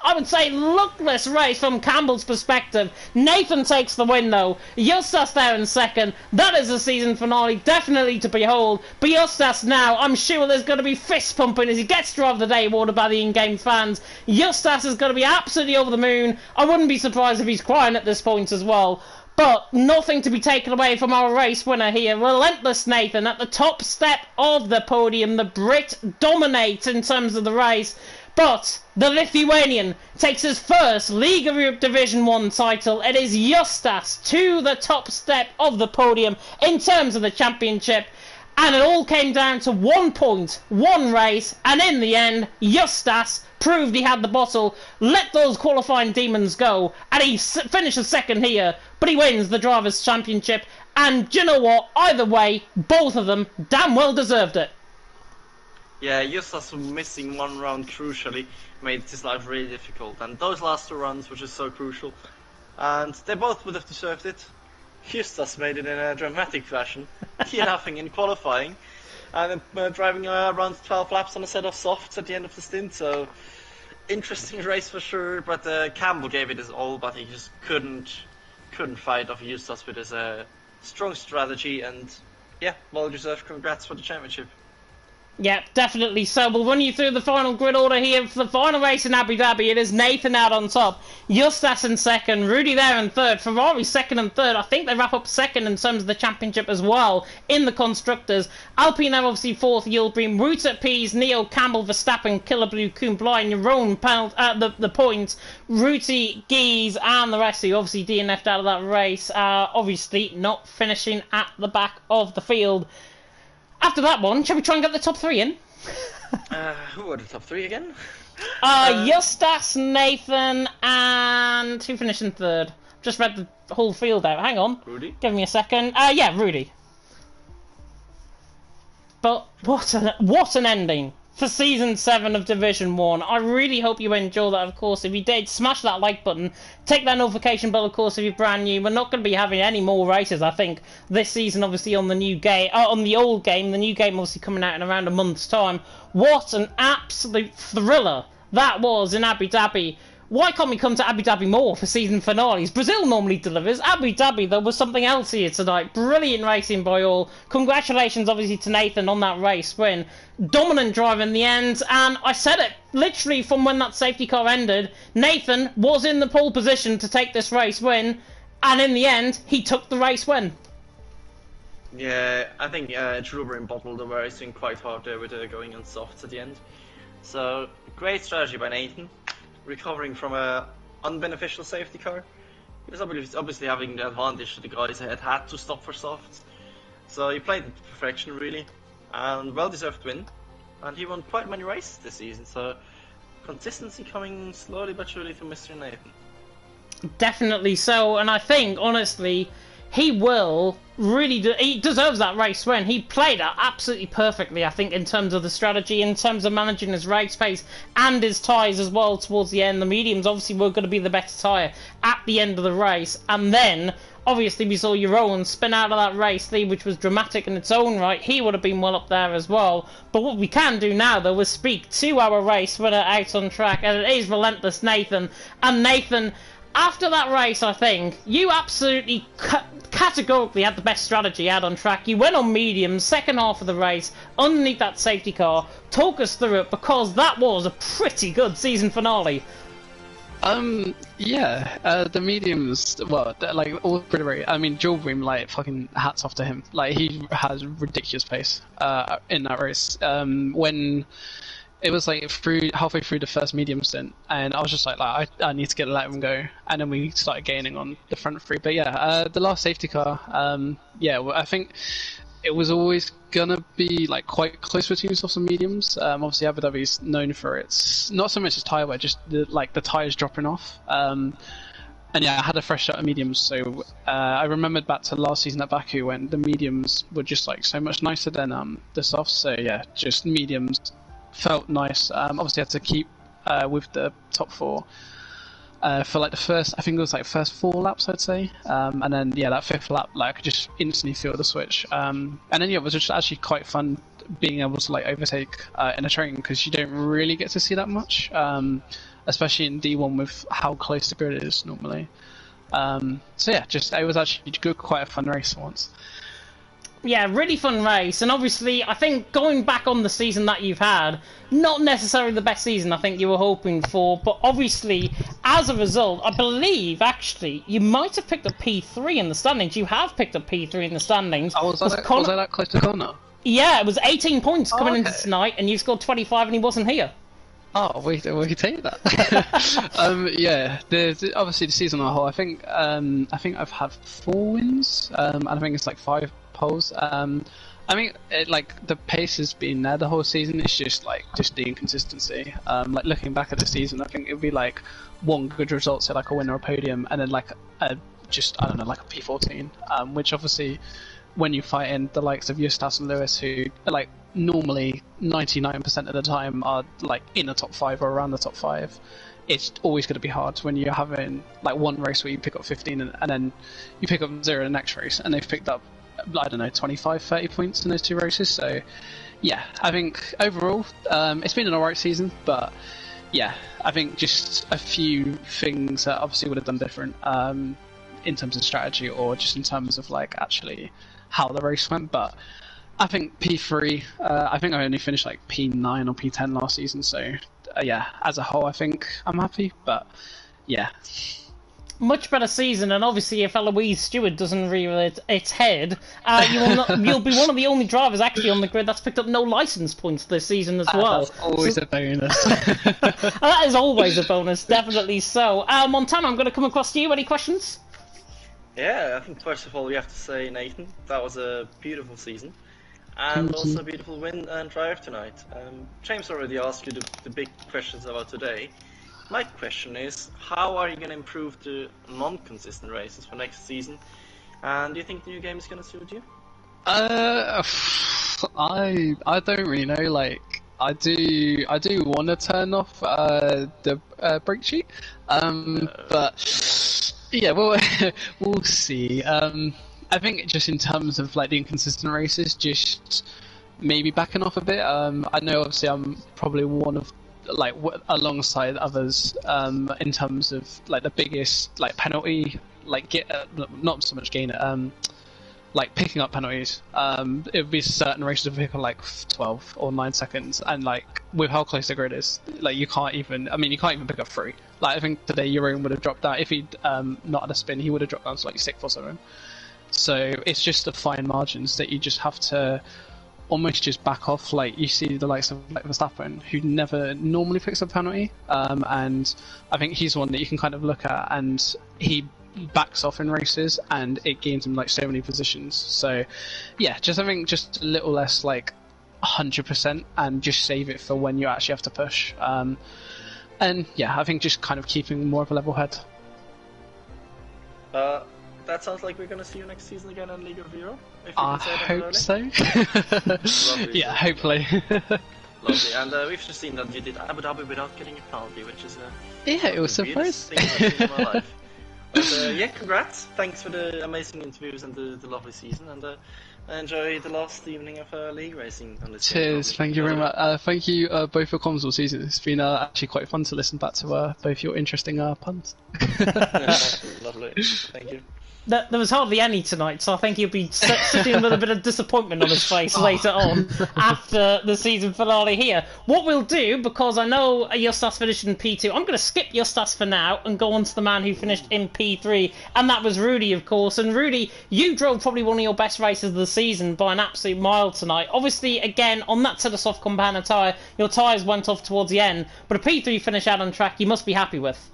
Speaker 1: I would say, luckless race from Campbell's perspective. Nathan takes the win, though. Justas there in second. That is the season finale, definitely to behold. But Justas now, I'm sure there's going to be fist pumping as he gets Driver of the Day awarded by the in-game fans. Justas is going to be absolutely over the moon. I wouldn't be surprised if he's crying at this point as well. But nothing to be taken away from our race winner here. Relentless Nathan at the top step of the podium. The Brit dominates in terms of the race. But the Lithuanian takes his first Liga Europe Division 1 title. It is Justas to the top step of the podium in terms of the championship. And it all came down to 1 point, 1 race, and in the end, Justas proved he had the bottle, let those qualifying demons go, and he finishes second here, but he wins the Drivers' Championship. And do you know what? Either way, both of them damn well deserved it.
Speaker 2: Yeah, Justas missing 1 round crucially made his life really difficult, and those last 2 runs were just so crucial, and they both would have deserved it. Justas made it in a dramatic fashion, DNFing in qualifying, and driving around 12 laps on a set of softs at the end of the stint, so interesting race for sure, but Campbell gave it his all, but he just couldn't fight off Justas with his strong strategy, and yeah, well deserved congrats for the championship.
Speaker 1: Yeah, definitely so. We'll run you through the final grid order here for the final race in Abu Dhabi. It is Nathan out on top, Justas in second, Rudy there in third, Ferrari second and third. I think they wrap up second in terms of the championship as well in the constructors. Alpine are obviously fourth, Yildirim, Root at Pease, Neo, Campbell, Verstappen, Killblue, Kuhnblai, and your own the points. Rooty, Geese, and the rest who obviously DNF'd out of that race are obviously not finishing at the back of the field. After that one, shall we try and get the top 3 in?
Speaker 2: Who are the top 3 again?
Speaker 1: Justas, Nathan, and who finished in third? Just read the whole field out. Hang on.
Speaker 2: Rudy?
Speaker 1: Give me a second. Yeah, Rudy. But what an ending for Season 7 of Division 1. I really hope you enjoy that, of course. If you did, smash that like button. Take that notification bell, of course, if you're brand new. We're not going to be having any more races, I think, this season, obviously, on the new game, on the old game. The new game, obviously, coming out in around a month's time. What an absolute thriller that was in Abu Dhabi. Why can't we come to Abu Dhabi more for season finales? Brazil normally delivers. Abu Dhabi, there was something else here tonight. Brilliant racing by all. Congratulations, obviously, to Nathan on that race win. Dominant drive in the end, and I said it literally from when that safety car ended. Nathan was in the pole position to take this race win, and in the end, he took the race win.
Speaker 2: Yeah, I think Yildirim bottled the racing quite hard there with going on softs at the end. So, great strategy by Nathan. Recovering from a unbeneficial safety car. He was obviously having the advantage that the guys had to stop for softs. So he played it to perfection really, and well-deserved win. And he won quite many races this season, so consistency coming slowly but surely to Mr. Nathan.
Speaker 1: Definitely so, and I think, honestly, he will he deserves that race win. He played it absolutely perfectly, I think, in terms of the strategy, in terms of managing his race pace and his tyres as well towards the end. The mediums obviously were going to be the better tyre at the end of the race, and then obviously we saw Jeroen spin out of that race lead, which was dramatic in its own right. He would have been well up there as well. But what we can do now, though, is speak to our race winner out on track, and it is Relentless Nathan. And Nathan, after that race, I think, you absolutely categorically had the best strategy out on track. You went on mediums, second half of the race, underneath that safety car. Talk us through it, because that was a pretty good season finale.
Speaker 3: The mediums, well, like, all pretty great. I mean, Jawbream, like, fucking hats off to him. Like, he has ridiculous pace, in that race. When it was like halfway through the first medium stint, and I was just like I need to let him go, and then we started gaining on the front three. But the last safety car, I think it was always gonna be like quite close between softs and mediums. Obviously Abu Dhabi's known for its not so much as tyre wear, just the tyres dropping off. And I had a fresh set of mediums, so I remembered back to last season at Baku when the mediums were just like so much nicer than the softs. So yeah, just mediums felt nice. Obviously, I had to keep with the top four for like the first, I think it was like first 4 laps, I'd say. And then that 5th lap, like I could just instantly feel the switch. And then it was just actually quite fun being able to like overtake in a train, because you don't really get to see that much, especially in D1 with how close the grid is normally. It was actually quite a fun race once.
Speaker 1: Yeah, really fun race, and obviously I think going back on the season that you've had, not necessarily the best season I think you were hoping for, but obviously as a result, I believe actually you might have picked up P3 in the standings. You have picked up P3 in the standings.
Speaker 3: Oh, was I that close to Connor?
Speaker 1: Yeah, it was 18 points coming into tonight, and you scored 25 and he wasn't here.
Speaker 3: Oh, we can take that. Obviously the season on a whole, I think I've had 4 wins, and I think it's like 5 poles. I mean, the pace has been there the whole season. It's just the inconsistency. Like looking back at the season, I think it'd be like one good result, so like a win or a podium, and then like a P14. Which obviously, when you fight in the likes of Eustace and Lewis, who like normally 99% of the time are like in the top 5 or around the top 5, it's always going to be hard when you're having like one race where you pick up 15 and then you pick up 0 in the next race, and they've picked up 25, 30 points in those 2 races. So yeah, I think overall it's been an alright season, but yeah, I think just a few things that obviously would have done different in terms of strategy, or just in terms of like actually how the race went. But I think P3, I think I only finished like P9 or P10 last season, so as a whole I think I'm happy. But yeah,
Speaker 1: much better season, and obviously if Eloise Stewart doesn't rear its head, you'll be one of the only drivers actually on the grid that's picked up no license points this season as well.
Speaker 3: That's always a bonus.
Speaker 1: That is always a bonus, definitely so. Montana, I'm going to come across to you. Any questions?
Speaker 2: Yeah, I think first of all we have to say, Nathan, that was a beautiful season, and also a beautiful win and drive tonight. James already asked you the big questions about today. My question is, how are you going to improve the non-consistent races for next season? And do you think the new game is going to suit you?
Speaker 3: I don't really know. Like, I do want to turn off the brake sheet, but yeah, we'll see. I think just in terms of like the inconsistent races, just maybe backing off a bit. I know obviously I'm probably one of like alongside others in terms of like the biggest like penalty, like not so much gain it, like picking up penalties. It would be certain races of pick up like 12 or 9 seconds, and like with how close the grid is, like you can't even pick up 3. Like I think today Jeroen would have dropped down if he'd not had a spin, he would have dropped down to like 6th or something. So it's just the fine margins that you just have to almost just back off. Like you see the likes of like Verstappen, who never normally picks up a penalty, and I think he's one that you can kind of look at, and he backs off in races and it gains him like so many positions. So yeah, I think just a little less like 100% and just save it for when you actually have to push, and yeah, I think just kind of keeping more of a level head.
Speaker 2: That sounds like we're gonna see you next season again in League of Europe. If you
Speaker 3: I
Speaker 2: can say that
Speaker 3: hope
Speaker 2: early.
Speaker 3: so.
Speaker 2: Lovely.
Speaker 3: Yeah, hopefully.
Speaker 2: Lovely, and we've just seen that you did Abu Dhabi without getting a penalty, which is
Speaker 3: Yeah, it was
Speaker 2: the weirdest
Speaker 3: surprising.
Speaker 2: thing I've seen in my life. But yeah, congrats! Thanks for the amazing interviews and the lovely season, and enjoy the last evening of league racing on this.
Speaker 3: Cheers, thank you very much. Thank you both for comms all season. It's been actually quite fun to listen back to both your interesting puns.
Speaker 2: Lovely, thank you.
Speaker 1: There was hardly any tonight, so I think he'll be sitting with a bit of disappointment on his face later on after the season finale here. What we'll do, because I know your stats finished in P2, I'm going to skip your stats for now and go on to the man who finished in P3, and that was Rudy, of course. And Rudy, you drove probably one of your best races of the season by an absolute mile tonight. Obviously, again, on that set of soft compound tyre, your tyres went off towards the end, but a P3 finish out on track you must be happy with.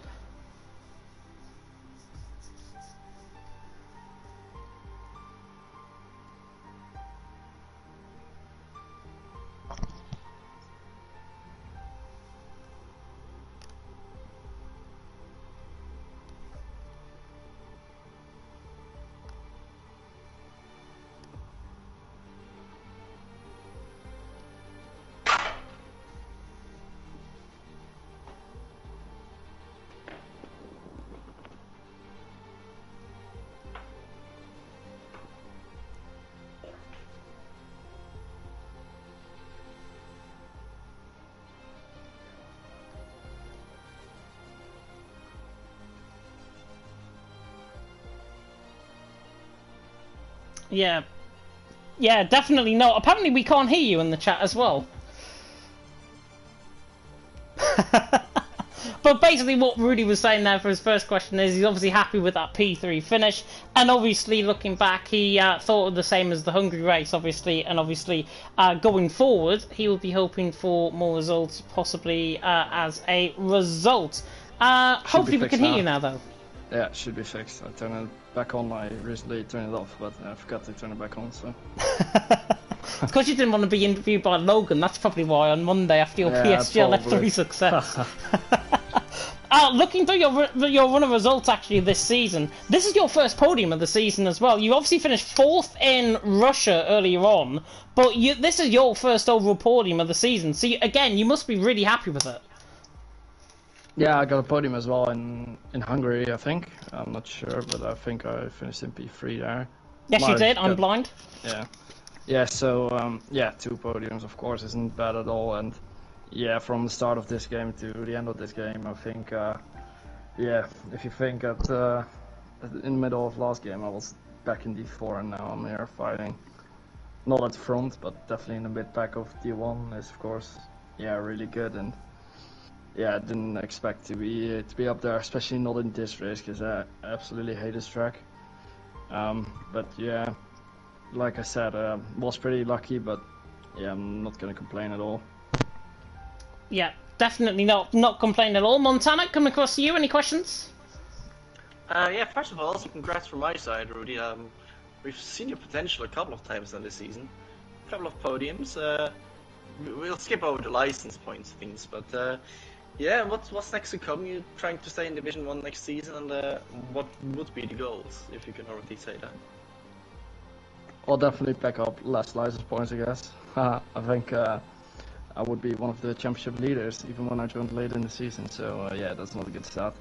Speaker 1: Yeah, definitely not. Apparently we can't hear you in the chat as well. But basically what Rudy was saying there for his first question is he's obviously happy with that P3 finish, and obviously looking back he thought of the same as the Hungary race, obviously, and obviously going forward he will be hoping for more results, possibly as a result. Hopefully we can hear you now though.
Speaker 4: Yeah, it should be fixed. I turned it back on. I recently turned it off, but I forgot to turn it back on, so...
Speaker 1: It's because you didn't want to be interviewed by Logan, that's probably why on Monday after your PSGL F3 success. Looking through your run of results actually this season, this is your first podium of the season as well. You obviously finished 4th in Russia earlier on, but this is your first overall podium of the season, so again, you must be really happy with it.
Speaker 4: Yeah, I got a podium as well in Hungary, I think. I'm not sure, but I think I finished in P3 there.
Speaker 1: Yes, you did. I'm blind.
Speaker 4: Yeah. Yeah, so, yeah, 2 podiums, of course, isn't bad at all. And, yeah, from the start of this game to the end of this game, I think, yeah, if you think that in the middle of last game I was back in D4 and now I'm here fighting. Not at the front, but definitely in the mid back of D1 is, of course, yeah, really good. And yeah, I didn't expect to be up there, especially not in this race, because I absolutely hate this track. But yeah, like I said, was pretty lucky, but yeah, I'm not gonna complain at all.
Speaker 1: Yeah, definitely not complain at all. Montana, coming across to you, any questions?
Speaker 2: Yeah, first of all, also congrats from my side, Rudy. We've seen your potential a couple of times in this season. A couple of podiums. We'll skip over the license points things, but yeah, what's next to come? You trying to stay in Division 1 next season, and what would be the goals, if you can already say that?
Speaker 4: I'll definitely pick up less license points, I guess. I think I would be one of the championship leaders, even when I joined late in the season, so yeah, that's not a good start.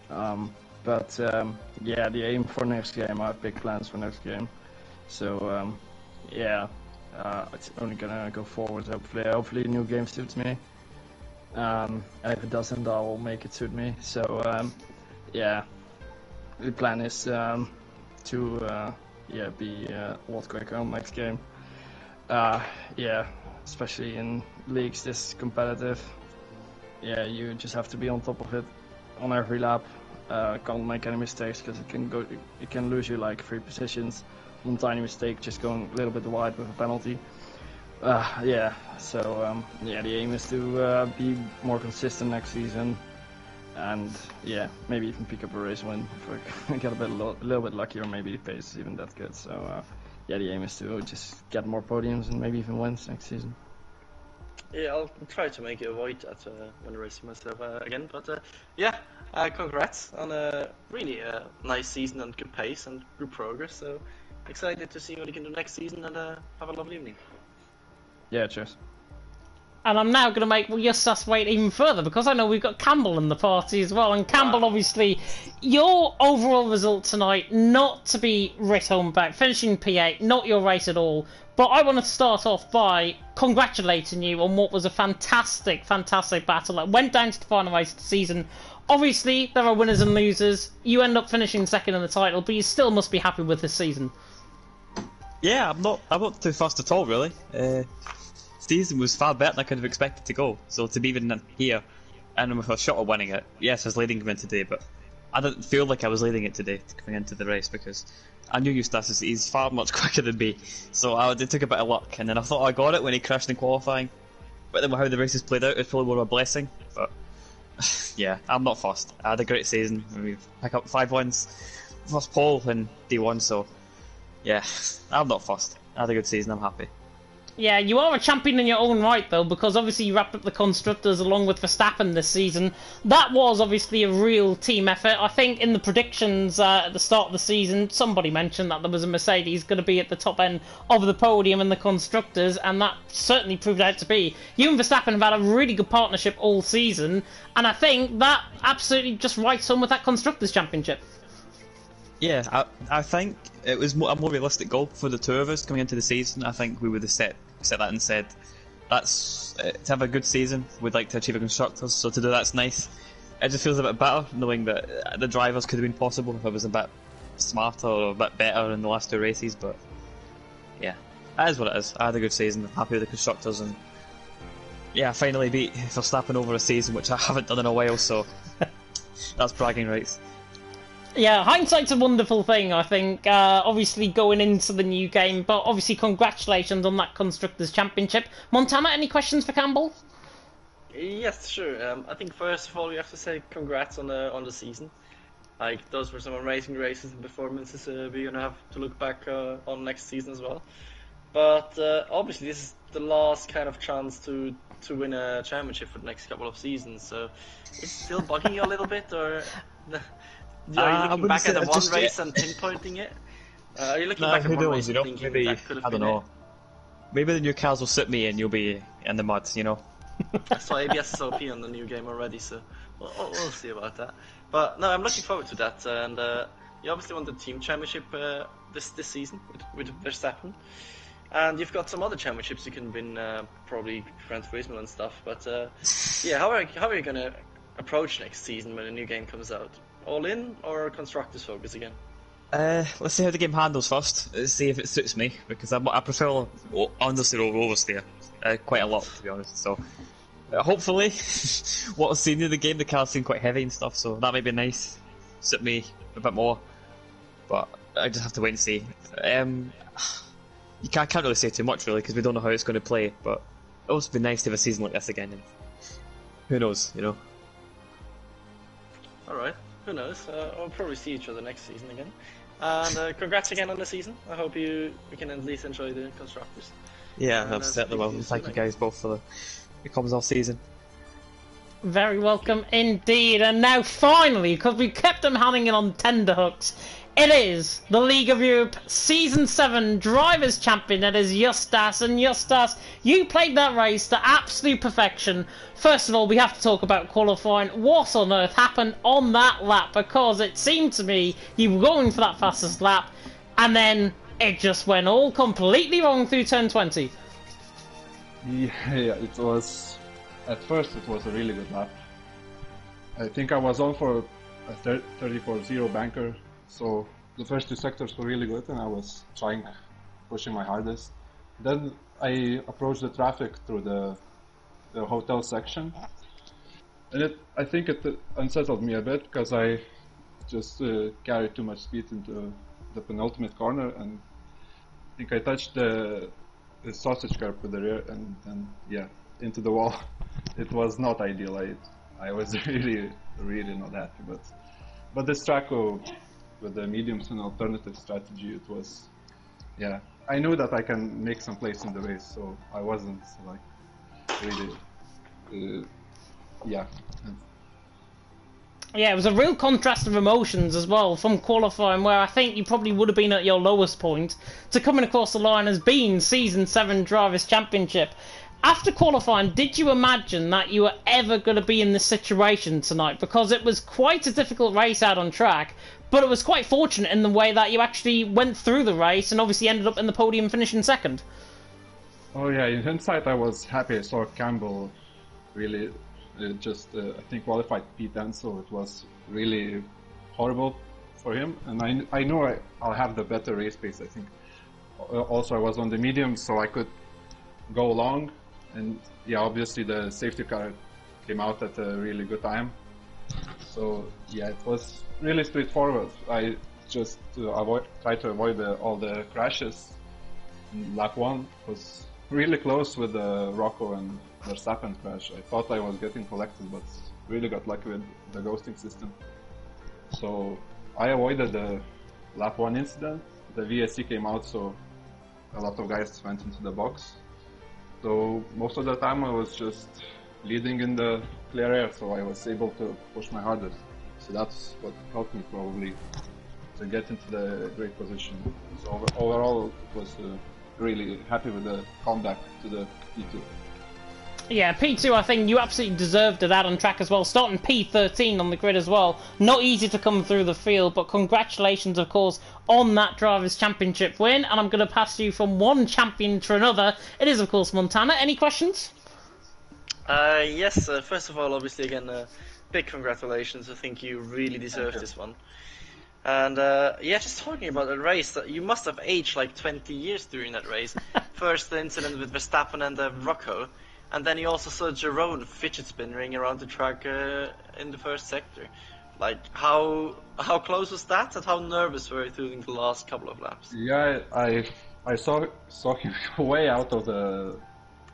Speaker 4: But yeah, the aim for next game, I have big plans for next game. So yeah, it's only gonna go forward, hopefully a new game suits me. And if it doesn't, I will make it suit me. So yeah, the plan is to yeah, be a lot quicker on next game. Yeah, especially in leagues this competitive. Yeah, you just have to be on top of it on every lap. Can't make any mistakes, because it can lose you like 3 positions. One tiny mistake, just going a little bit wide with a penalty. Yeah, so yeah, the aim is to be more consistent next season, and yeah, maybe even pick up a race win if I get a little bit lucky, or maybe the pace is even that good. So yeah, the aim is to just get more podiums and maybe even wins next season.
Speaker 2: Yeah, I'll try to make it avoid that when racing myself again. But yeah, Congrats on a really nice season and good pace and good progress. So excited to see what you can do next season and have a lovely evening.
Speaker 4: Yeah, cheers.
Speaker 1: And I'm now going to make Justas wait even further because I know we've got Campbell in the party as well. And Campbell, obviously, your overall result tonight, not to be written back, finishing P8, not your race at all. But I want to start off by congratulating you on what was a fantastic, fantastic battle that went down to the final race of the season. Obviously, there are winners and losers. You end up finishing second in the title, but you still must be happy with this season.
Speaker 5: Yeah, I'm not too fussed at all, really. Season was far better than I could have expected to go. So to be even here, and with a shot at winning it, yes, I was leading him in today, but I didn't feel like I was leading it today coming into the race because I knew Eustace, he's far much quicker than me. So it took a bit of luck, and then I thought I got it when he crashed in qualifying. But then how the races played out, it's probably more of a blessing. But yeah, I'm not fussed. I had a great season. We pick up 5 wins, first pole in D1. So yeah, I'm not fussed. I had a good season. I'm happy.
Speaker 1: Yeah, you are a champion in your own right, though, because obviously you wrapped up the Constructors along with Verstappen this season. That was obviously a real team effort. I think in the predictions at the start of the season, somebody mentioned that there was a Mercedes going to be at the top end of the podium in the Constructors, and that certainly proved out to be. You and Verstappen have had a really good partnership all season, and I think that absolutely just writes home with that Constructors Championship.
Speaker 5: Yeah, I think it was a more realistic goal for the two of us coming into the season. I think we would have set that and said, that's to have a good season, we'd like to achieve a Constructors, so to do that's nice. It just feels a bit better knowing that the drivers could have been possible if I was a bit smarter or a bit better in the last 2 races, but yeah, that is what it is. I had a good season, I'm happy with the Constructors, and yeah, I finally beat Verstappen over a season, which I haven't done in a while, so that's bragging rights.
Speaker 1: Yeah, hindsight's a wonderful thing, I think, obviously going into the new game, but obviously congratulations on that Constructors' Championship. Montana, any questions for Campbell?
Speaker 2: Yes, sure. I think first of all we have to say congrats on the season. Like, those were some amazing races and performances we're gonna have to look back on next season as well. But obviously this is the last kind of chance to win a championship for the next couple of seasons, so is it still bugging you a little bit, or... Are you looking back at the one race and pinpointing it? Are you looking back at one race and thinking
Speaker 5: maybe,
Speaker 2: that could have
Speaker 5: I don't
Speaker 2: been
Speaker 5: know.
Speaker 2: it?
Speaker 5: Maybe the new cars will suit me and you'll be in the mud, you know?
Speaker 2: I saw ABS SOP on the new game already, so we'll see about that. But no, I'm looking forward to that, and you obviously won the team championship this season with Verstappen. And you've got some other championships you can win, probably Gran Turismo and stuff, but yeah, how are you gonna approach next season when a new game comes out? All in or Constructors focus again?
Speaker 5: Let's see how the game handles first. Let's see if it suits me, because I prefer understeer over oversteer quite a lot, to be honest. So hopefully, what I've seen in the game, the cars seem quite heavy and stuff, so that might be nice. Suit me a bit more, but I just have to wait and see. I can't really say too much really, because we don't know how it's going to play, but it would also be nice to have a season like this again, and who knows, you know.
Speaker 2: Alright, who knows? We'll probably see each other next season again. And congrats again on the season. I hope we can at least enjoy the Constructors.
Speaker 5: Yeah, I've certainly will. Thank you guys both for the comments all season.
Speaker 1: Very welcome indeed. And now finally, because we kept them hanging on tenterhooks, it is the League of Europe Season 7 Drivers' Champion. It is Justas. And Justas, you played that race to absolute perfection. First of all, we have to talk about qualifying. What on earth happened on that lap? Because it seemed to me you were going for that fastest lap, and then it just went all completely wrong through turn 20.
Speaker 6: Yeah, it was... At first it was a really good lap. I think I was on for a 34-0 banker, so the first 2 sectors were really good and I was pushing my hardest. Then I approached the traffic through the hotel section, and I think it unsettled me a bit because I just carried too much speed into the penultimate corner, and I think I touched the sausage curb with the rear and then, yeah, into the wall. It was not ideal. I was really not happy, but this track with the mediums and alternative strategy, it was, yeah, I knew that I can make some place in the race, so I wasn't like really, yeah.
Speaker 1: Yeah, it was a real contrast of emotions as well from qualifying, where I think you probably would have been at your lowest point, to coming across the line as being Season 7 Drivers' Championship. After qualifying, did you imagine that you were ever going to be in this situation tonight? Because it was quite a difficult race out on track, but it was quite fortunate in the way that you actually went through the race and obviously ended up in the podium finishing second.
Speaker 6: Oh yeah, in hindsight I was happy. I saw Campbell really I think qualified P10, so it was really horrible for him. And I know I'll have the better race pace. I think also I was on the medium, so I could go long. And yeah, obviously the safety car came out at a really good time. So yeah, it was really straightforward. I just tried to avoid all the crashes. Lap 1 was really close with the Rocco and Verstappen crash. I thought I was getting collected, but really got lucky with the ghosting system. So I avoided the lap 1 incident. The VSC came out, so a lot of guys went into the box. So most of the time I was just leading in the clear air, so I was able to push my hardest. So that's what helped me probably to get into the great position. So overall, it was really happy with the comeback to the P2.
Speaker 1: Yeah, P2, I think you absolutely deserved it out on track as well, starting P13 on the grid as well. Not easy to come through the field, but congratulations, of course, on that Drivers' Championship win. And I'm going to pass you from one champion to another. It is, of course, Montana. Any questions?
Speaker 2: Yes, first of all, obviously, again, big congratulations. I think you really deserve this one. And yeah, just talking about the race, you must have aged like 20 years during that race. First, the incident with Verstappen and Rocco. And then you also saw Jerome fidget spinning around the track in the first sector. Like, how close was that, and how nervous were you during the last couple of laps?
Speaker 6: Yeah, I saw him way out of the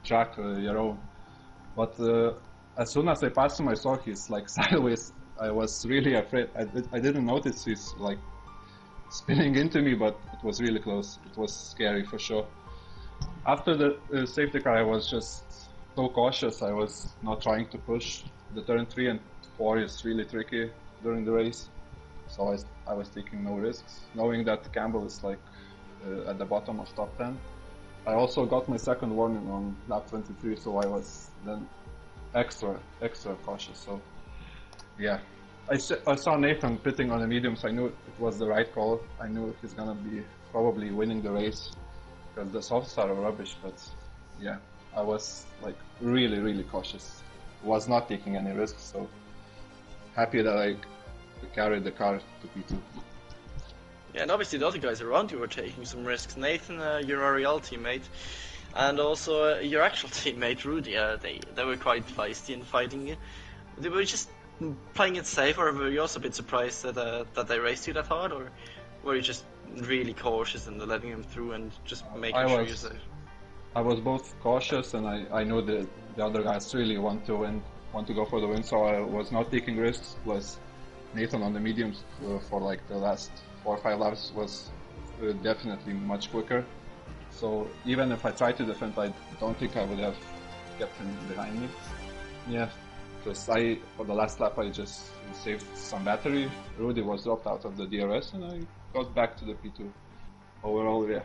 Speaker 6: track, Jerome. But as soon as I passed him, I saw he's like sideways. I was really afraid. I didn't notice he's like spinning into me, but it was really close. It was scary for sure. After the safety car, I was just so cautious. I was not trying to push. The turn 3 and 4 is really tricky during the race, so I was taking no risks, knowing that Campbell is like at the bottom of top 10. I also got my second warning on lap 23, so I was then extra cautious. So yeah, I saw Nathan pitting on the mediums. I knew it was the right call. I knew he's gonna be probably winning the race because the softs are rubbish, but yeah, I was like really cautious. Was not taking any risks, so happy that I carried the car to P2.
Speaker 2: Yeah, and obviously the other guys around you were taking some risks. Nathan, your Ariel teammate, and also your actual teammate Rudy, they were quite feisty in fighting you. They were just playing it safe, or were you also a bit surprised that they raced you that hard, or were you just really cautious and letting them through and just making sure you're safe?
Speaker 6: I was both cautious, and I know that the other guys really want to win, want to go for the win, so I was not taking risks. Plus, Nathan on the mediums for like the last 4 or 5 laps was definitely much quicker. So even if I tried to defend, I don't think I would have kept him behind me. Yeah, because for the last lap I just saved some battery. Rudy was dropped out of the DRS, and I got back to the P2. Overall, yeah,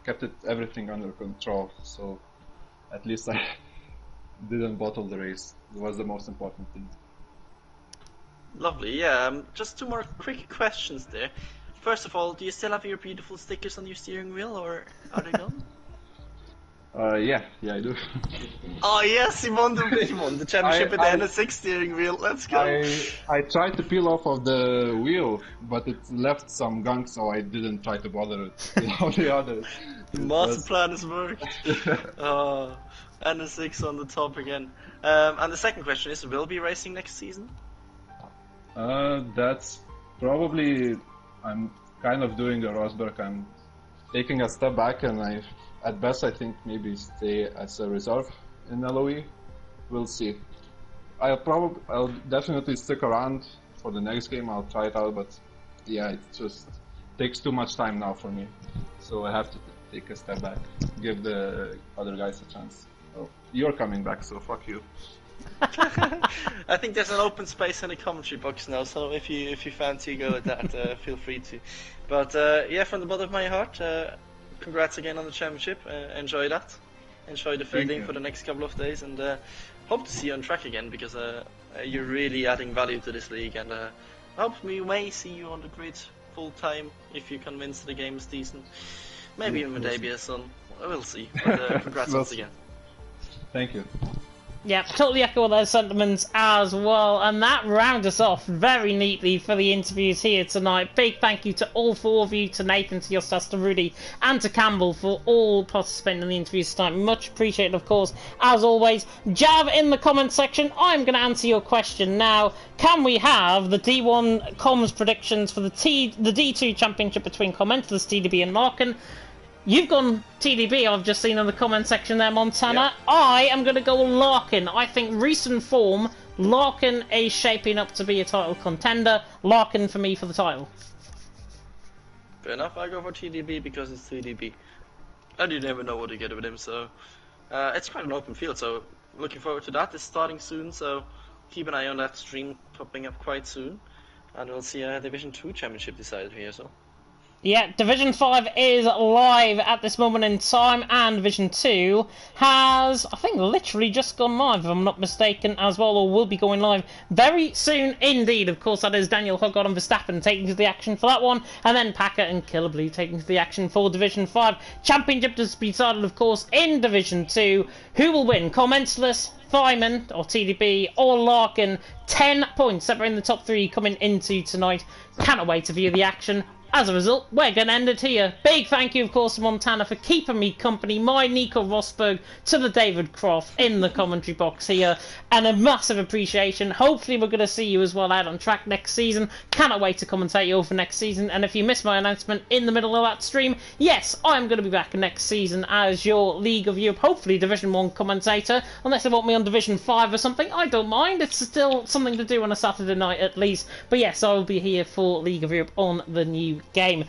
Speaker 6: kept everything under control. So at least I didn't bottle the race. It was the most important thing.
Speaker 2: Lovely, yeah. Just 2 more quick questions there. First of all, do you still have your beautiful stickers on your steering wheel, or are they gone?
Speaker 6: Yeah, I do.
Speaker 2: Oh yes, he won the championship with the NS6 steering wheel. Let's go.
Speaker 6: I tried to peel off of the wheel, but it left some gunk, so I didn't try to bother it. All the others.
Speaker 2: The master plan has worked. NS6 on the top again. And the second question is, will be racing next season?
Speaker 6: That's probably, I'm kind of doing a Rosberg. I'm taking a step back, and at best I think maybe stay as a reserve in LOE. We'll see. I'll definitely stick around for the next game. I'll try it out, but yeah, it just takes too much time now for me. So I have to take a step back, give the other guys a chance. Oh, you're coming back, so fuck you.
Speaker 2: I think there's an open space in the commentary box now, so if you fancy go with that, feel free to. But yeah, from the bottom of my heart, congrats again on the championship. Enjoy that. Enjoy the feeling for the next couple of days, and hope to see you on track again, because you're really adding value to this league, and I hope we may see you on the grid full time if you're convinced the game is decent. Maybe even with Dhabi as son. We'll see. But congrats once again.
Speaker 6: Thank you.
Speaker 1: Yeah, totally echo those sentiments as well. And that rounds us off very neatly for the interviews here tonight. Big thank you to all four of you, to Nathan, to Justas, to Rudy, and to Campbell for all participating in the interviews tonight. Much appreciated, of course, as always. Jav in the comment section. I'm going to answer your question now. Can we have the D1 comms predictions for the D2 championship between Commentalist, TDB, and Marken? You've gone TDB, I've just seen in the comment section there, Montana.
Speaker 2: Yeah.
Speaker 1: I am going to go Larkin. I think recent form, Larkin is shaping up to be a title contender. Larkin for me for the title.
Speaker 2: Fair enough, I go for TDB because it's TDB. And you never know what you get with him, so it's quite an open field, so looking forward to that. It's starting soon, so keep an eye on that stream popping up quite soon. And we'll see a Division 2 championship decided here, so.
Speaker 1: Yeah, Division 5 is live at this moment in time, and Division 2 has, I think, literally just gone live, if I'm not mistaken, as well, or will be going live very soon indeed. Of course, that is Daniel Hogard and Verstappen taking to the action for that one, and then Packer and Killably taking to the action for Division 5. Championship to be decided, of course, in Division 2. Who will win? Commentalist, Feynman, or TDB, or Larkin? 10 points separating the top three coming into tonight. Cannot wait to view the action. As a result, we're going to end it here. Big thank you, of course, to Montana for keeping me company, my Nico Rosberg, to the David Croft in the commentary box here, and a massive appreciation. Hopefully we're going to see you as well out on track next season. Cannot wait to commentate you all for next season, and if you missed my announcement in the middle of that stream, yes, I'm going to be back next season as your League of Europe, hopefully Division 1 commentator, unless they want me on Division 5 or something. I don't mind, it's still something to do on a Saturday night at least, but yes, I will be here for League of Europe on the new game.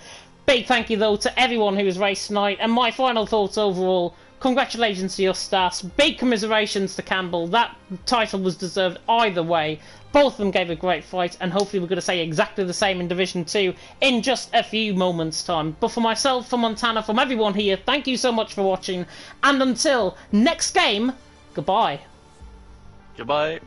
Speaker 1: Big thank you though to everyone who has raced tonight, and my final thoughts overall, congratulations to Justas, big commiserations to Campbell. That title was deserved either way. Both of them gave a great fight, and hopefully we're going to say exactly the same in Division 2 in just a few moments time. But for myself, for Montana, from everyone here, thank you so much for watching, and until next game, goodbye.
Speaker 2: Goodbye.